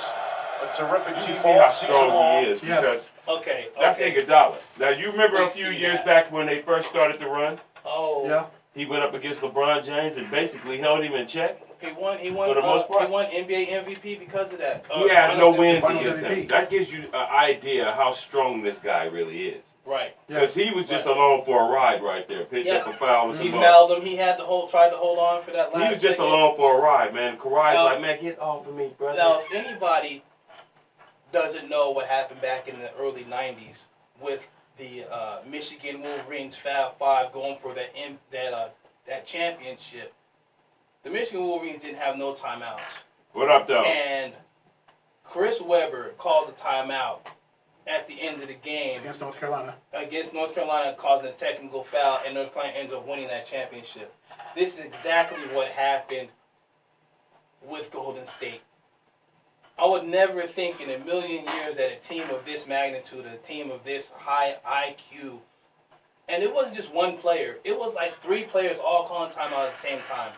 a terrific You team can see how all season strong long. he is because that's Okay. Iguodala. Now you remember a We few see years that. back when they first started to run, Oh. Yeah. he went up against LeBron James and basically held him in check. He won. For the most part. He won NBA MVP because of that. He had no wins Finals against MVP. him. That gives you an idea how strong this guy really is. Right. Because he was just along for a ride right there. Picked up a foul and He some fouled him. He had to tried to hold on for that last. He was just second. along for a ride, man. Kawhi's like, man, get off of me, brother. Now, if anybody doesn't know what happened back in the early '90s with the Michigan Wolverines Fab Five going for that championship, the Michigan Wolverines didn't have no timeouts. What up, though? And Chris Webber called the timeout at the end of the game Against North Carolina. causing a technical foul, and North Carolina ends up winning that championship. This is exactly what happened with Golden State. I would never think in a million years that a team of this magnitude, a team of this high IQ, and it wasn't just one player. It was like three players all calling timeout at the same time.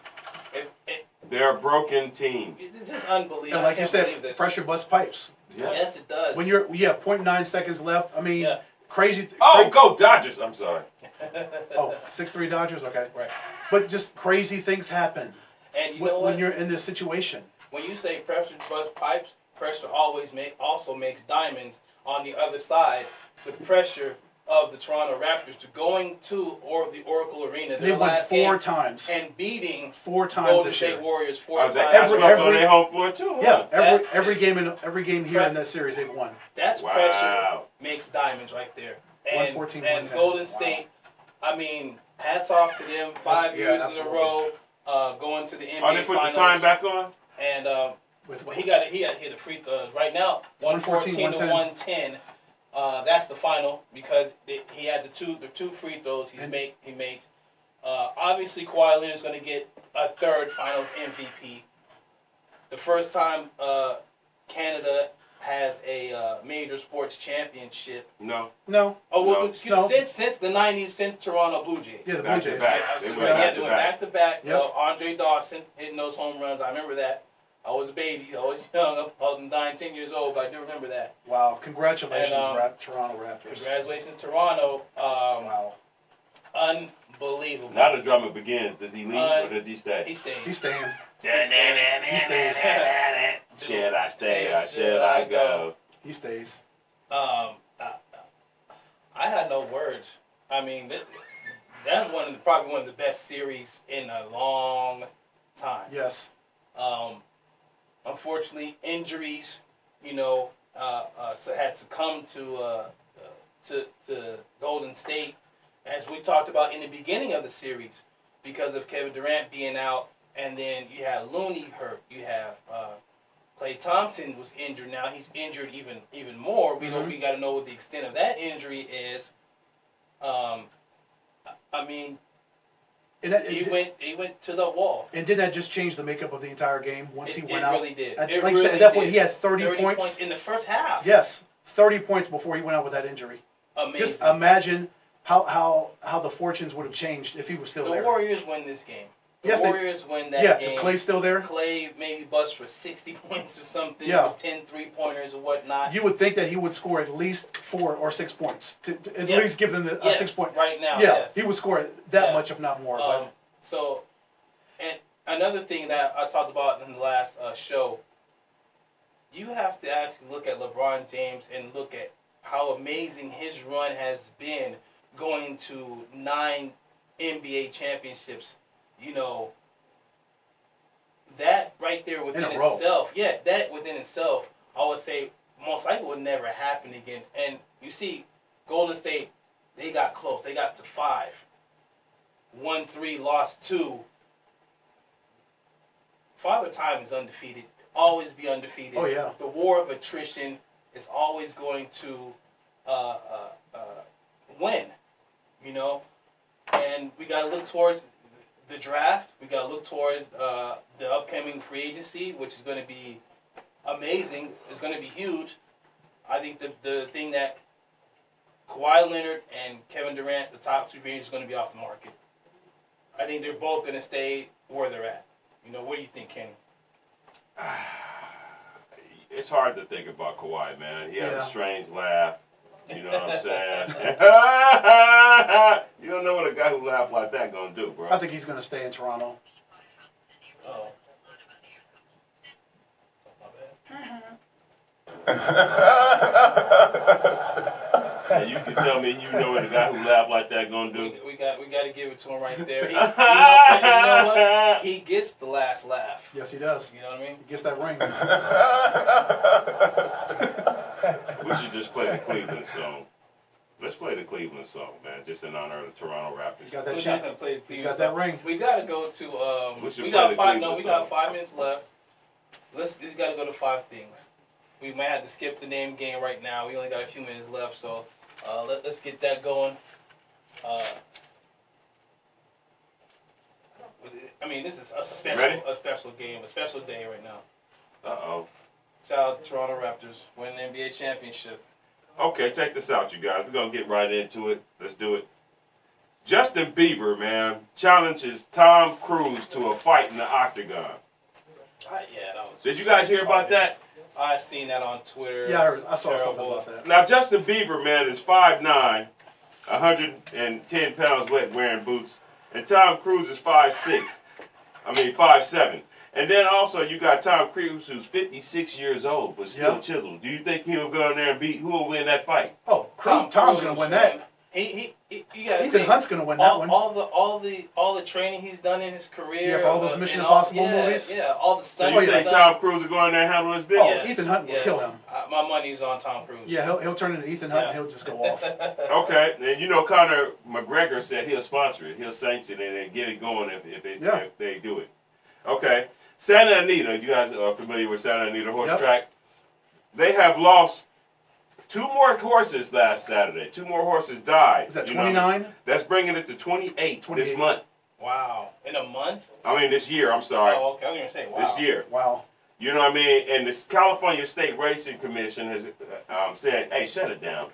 They're a broken team. It's just unbelievable. And like I you can't believe said, this. pressure bust pipes. Yeah. Yes, it does. When you're 0.9 seconds left, I mean, crazy. Go Dodgers! I'm sorry. 6-3 Dodgers. Okay. Right. But just crazy things happen. And you know what? When you're in this situation. When you say pressure bust pipes, pressure also makes diamonds. On the other side, the pressure of the Toronto Raptors to going to the Oracle Arena. They won 4 times. And beating 4 times Golden this State year. Warriors 4 times. Every home floor too. Yeah, Huh? every game here in that series they've won. That's pressure makes diamonds right there. And 114, and 110. Golden State, I mean, hats off to them. 5 years in a row, going to the NBA Oh, they put Finals. the time back on? And he got to hit a free throw. Right now, 114 to 110. That's the final because he had the two free throws he made. Obviously, Kawhi Leonard is going to get a third Finals MVP. The first time Canada has a major sports championship. No. No. Oh, well, No. excuse me. Since the '90s, since Toronto Blue Jays. Yeah, the Blue Jays. They went back to back. Yep. Andre Dawson hitting those home runs. I remember that. I was a baby. I was young. I was 9, 10 years old, but I do remember that. Wow. Congratulations, And, Toronto Raptors. Congratulations, Toronto. Wow. Unbelievable. Now the drama begins. Does he leave or does he stay? He stays. He's staying. He stays. Should I stay or should I go? He stays. I had no words. I mean, that's probably one of the best series in a long time. Yes. Unfortunately, injuries, had succumbed to Golden State, as we talked about in the beginning of the series, because of Kevin Durant being out, and then you have Looney hurt. You have Klay Thompson was injured. Now he's injured even more. We got to know what the extent of that injury is. I mean, he went to the wall. And did that just change the makeup of the entire game once he went out? It really did. At that point, he had 30 points in the first half. Yes, 30 points before he went out with that injury. Amazing. Just imagine how the fortunes would have changed if he was still there. The Warriors win this game. The Warriors win that game. Yeah, Clay's still there. Clay maybe bust for 60 points or something, Yeah. 10 3-pointers or whatnot. You would think that he would score at least 4 or 6 points to at least give them a 6 point. Right now, yeah, yes. he would score that much, if not more. So, and another thing that I talked about in the last show, you have to actually look at LeBron James and look at how amazing his run has been, going to 9 NBA championships. That right there within itself, that within itself, I would say most likely would never happen again. And you see, Golden State, they got close. They got to 5. 1-3, lost 2. Father Time is undefeated always be undefeated. Oh, yeah. The war of attrition is always going to win, you know. And we got to look towards the draft. We got to look towards the upcoming free agency, which is going to be amazing. It's going to be huge. I think the thing that Kawhi Leonard and Kevin Durant, the top two free agents, is going to be off the market. I think they're both going to stay where they're at. You know, what do you think, Kenny? It's hard to think about Kawhi, man. He has a strange laugh. You know what I'm saying? You don't know what a guy who laughs like that gonna do, bro. I think he's gonna stay in Toronto. Oh. And you can tell me you know what a guy who laughs like that gonna do. We got to give it to him right there. You know what? He gets the last laugh. Yes, he does. You know what I mean? He gets that ring. We should just play the Cleveland song. Let's play the Cleveland song, man, just in honor of the Toronto Raptors. You got that We're chip. not gonna play the He's Cleveland got that song. ring. We got to go to. We got 5 minutes left. We got to go to 5 things. We might have to skip the name game right now. We only got a few minutes left, so let's get that going. I mean, this is a special game, a special day right now. Uh-oh. Shout out to Toronto Raptors winning the NBA championship. Okay, check this out, you guys. We're going to get right into it. Let's do it. Justin Bieber, man, challenges Tom Cruise to a fight in the octagon. Yeah, that was. Did you guys hear about that? I seen that on Twitter. Yeah, I saw something about that. Now, Justin Bieber, man, is 5'9", 110 pounds wet wearing boots. And Tom Cruise is 5'7". And then also you got Tom Cruise, who's 56 years old, but still chiseled. Do you think he'll go in there and beat, who will win that fight? Oh, Tom's going to win that. Ethan Hunt's going to win that one. All the training he's done in his career. Yeah, for all those Mission Impossible movies. Yeah, all the stuff. So you think Tom Cruise will go in there and handle his business? Oh, Ethan Hunt will kill him. My money's on Tom Cruise. Yeah, he'll turn into Ethan Hunt and he'll just go off. Okay, and you know Conor McGregor said he'll sponsor it, he'll sanction it and get it going if they do it. Okay, Santa Anita, you guys are familiar with Santa Anita horse track? They have lost 2 more horses last Saturday. 2 more horses died. Is that 29? That's bringing it to 28 this month. Wow. In a month? I mean, this year, I'm sorry. Oh, okay. I was going to say, wow. This year. Wow. You know what I mean? And the California State Racing Commission has said, hey, shut it down.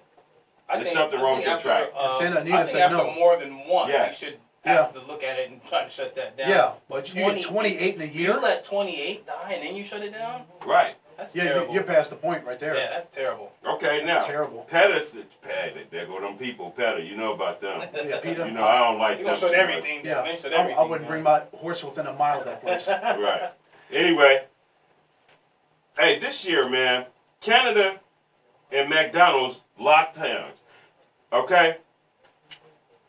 There's something wrong with the track. Santa Anita said after no. more than one, Yeah. you should have to look at it and try to shut that down. Yeah, but you get 28 in a year? You let 28 die and then you shut it down? Right. That's terrible. You're past the point right there. Yeah, that's terrible. Okay, now, terrible. There go them people, Pettis, you know about them. Yeah, Peter. You know, I don't like them. You shut everything down. Yeah, They shut everything I wouldn't bring my horse within a mile of that place. Right. Anyway, hey, this year, man, Canada and McDonald's locked hands. Okay?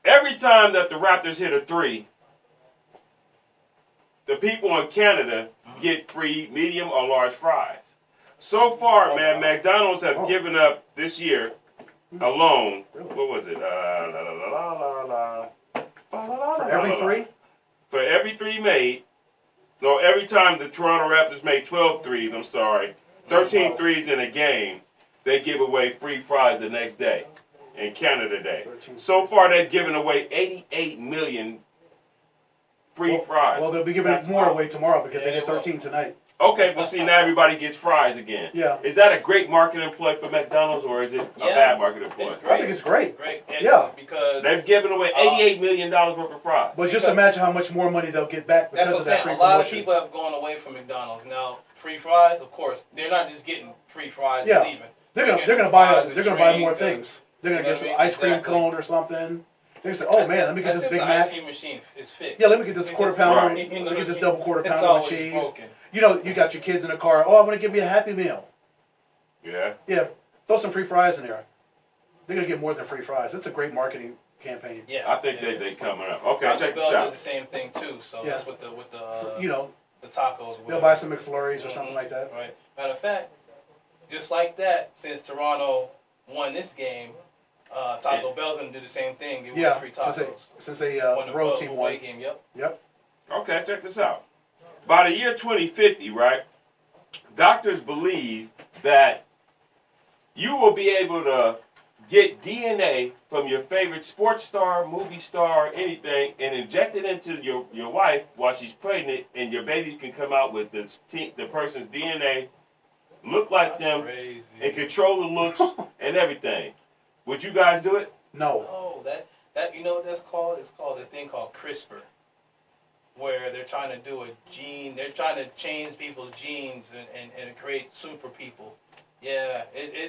Every time that the Raptors hit a 3, the people in Canada get free medium or large fries. So far, man, McDonald's have given up this year alone. What was it? For every 3? For every 3 made. No, every time the Toronto Raptors make 12 threes, 13 threes in a game, they give away free fries the next day. In Canada Day. So far, they've given away 88 million free fries. Well, they'll be giving more away tomorrow because they did 13 tonight. Okay, but see, now everybody gets fries again. Yeah. Is that a great marketing play for McDonald's, or is it a bad marketing play? I think it's great. Great. Yeah. Because they've given away $88 million worth of fries. But just imagine how much more money they'll get back because of that free a lot of promotion. people have gone away from McDonald's. Now, free fries, of course, they're not just getting free fries and leaving. They're gonna buy more things. They're gonna get some ice cream cone or something. They're gonna say, "Oh man, let me get this Big Mac." The ice cream machine is fixed. Yeah, let me get this quarter pounder. Let me get this double quarter pounder with cheese. You know, you got your kids in the car. Oh, I'm gonna give you a Happy Meal. Yeah. Yeah, throw some free fries in there. They're gonna get more than free fries. It's a great marketing campaign. Yeah, I think they coming up. Okay, check this Bell out. does the same thing too. So that's with the you know, the tacos. They'll buy some McFlurries or something like that. Right. Matter of fact, just like that, since Toronto won this game, Taco Bell's gonna do the same thing. Give away free tacos. Since they road team won. Game. Yep. Yep. Okay, check this out. By the year 2050, right, doctors believe that you will be able to get DNA from your favorite sports star, movie star, anything, and inject it into your wife while she's pregnant, and your baby can come out with the person's DNA, look like them, crazy. And control the looks and everything. Would you guys do it? No. Oh, that you know what that's called? It's called a thing called CRISPR, where they're trying to do a gene. They're trying to change people's genes and create super people. Yeah,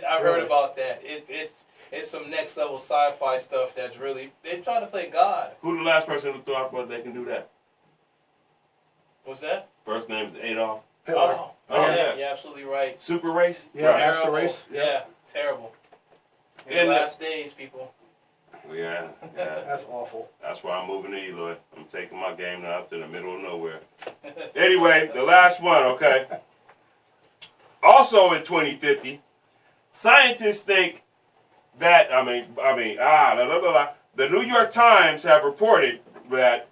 I've heard about that. It's some next level sci-fi stuff that's really, they're trying to play God. Who the last person who thought about they can do that? What's that? First name is Adolf. Oh yeah, you're absolutely right. Super race? Yeah, right. master race. Yeah, terrible. In the last days, people. Yeah. That's awful. That's why I'm moving to Eloy. I'm taking my game now to the middle of nowhere. Anyway, the last one, okay. Also in 2050, scientists think that, the New York Times have reported that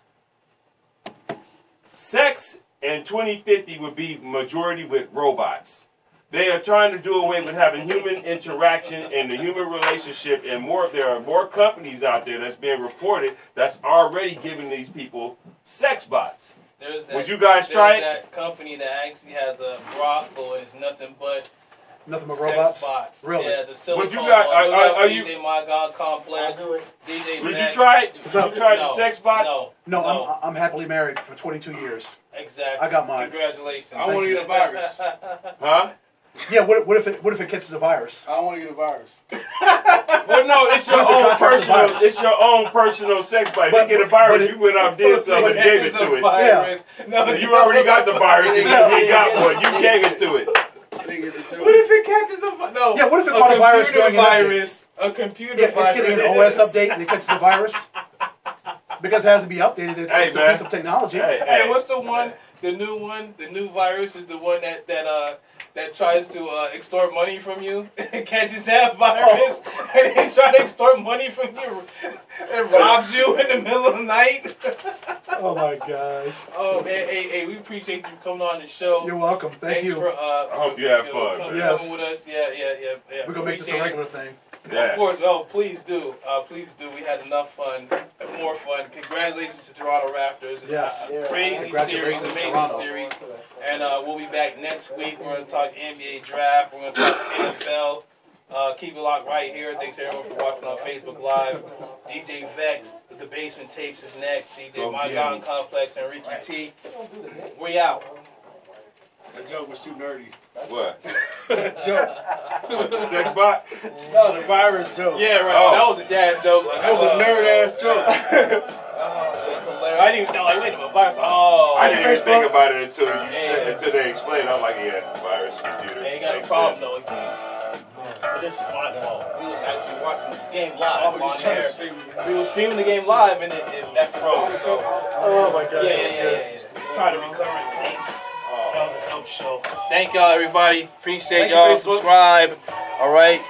sex in 2050 would be majority with robots. They are trying to do away with having human interaction and the human relationship, and there are more companies out there that's being reported that's already giving these people sex bots. Would you guys try it? That company that actually has a brothel and it's nothing but robots? Sex bots. Really? Yeah, the silicone. Would you guys? Are you? DJ My God Complex. DJ Would Max. you try it? Would you try the sex bots? No. I'm happily married for 22 years. Exactly. I got mine. Congratulations. I want to get a virus. Huh? Yeah. What if it catches a virus? I don't want to get a virus. Well, no, it's your own personal. It's your own personal sex bite. If you get a virus, you went out did something and gave it to it. Yeah. No, so you already got the virus and you got one. You gave it to it. What if it catches a virus? No. Yeah. What if it caught a virus during an update? A computer Yeah, virus. it's getting an OS update and it catches the virus because it has to be updated. It's a piece of technology. Hey, what's the one? The new one. The new virus is the one that tries to extort money from you. It catches that virus and he's trying to extort money from you and robs you in the middle of the night. Oh my gosh. Oh man, hey, we appreciate you coming on the show. You're welcome. Thanks you. I hope you have fun. Yes. With us. Yeah. We're gonna make this a regular thing. Yeah. Of course. Oh, please do. Please do. We had enough fun. More fun. Congratulations to Toronto Raptors. Yes. Crazy series, amazing series. And we'll be back next week. We're going to talk NBA draft. We're going to talk NFL. Keep it locked right here. Thanks everyone for watching on Facebook Live. DJ Vex, The Basement Tapes is next. DJ My God Complex and Ricky T. We out. That joke was too nerdy. What? Joke. The sex bot? No, the virus joke. Yeah, right. Oh. That was a dad joke. That was a nerd-ass joke. That's hilarious. I didn't even know, wait a minute, virus. Oh. I didn't even think about it until they explained. I'm like, virus, computer. Hey, you got a problem, though. But this is my fault. We was actually watching the game live on air. We was streaming the game live, and that froze. So. Oh, my God. Yeah. Trying to recover it. Thanks. That was a dope show. Thank y'all, everybody. Appreciate y'all. Subscribe. All right.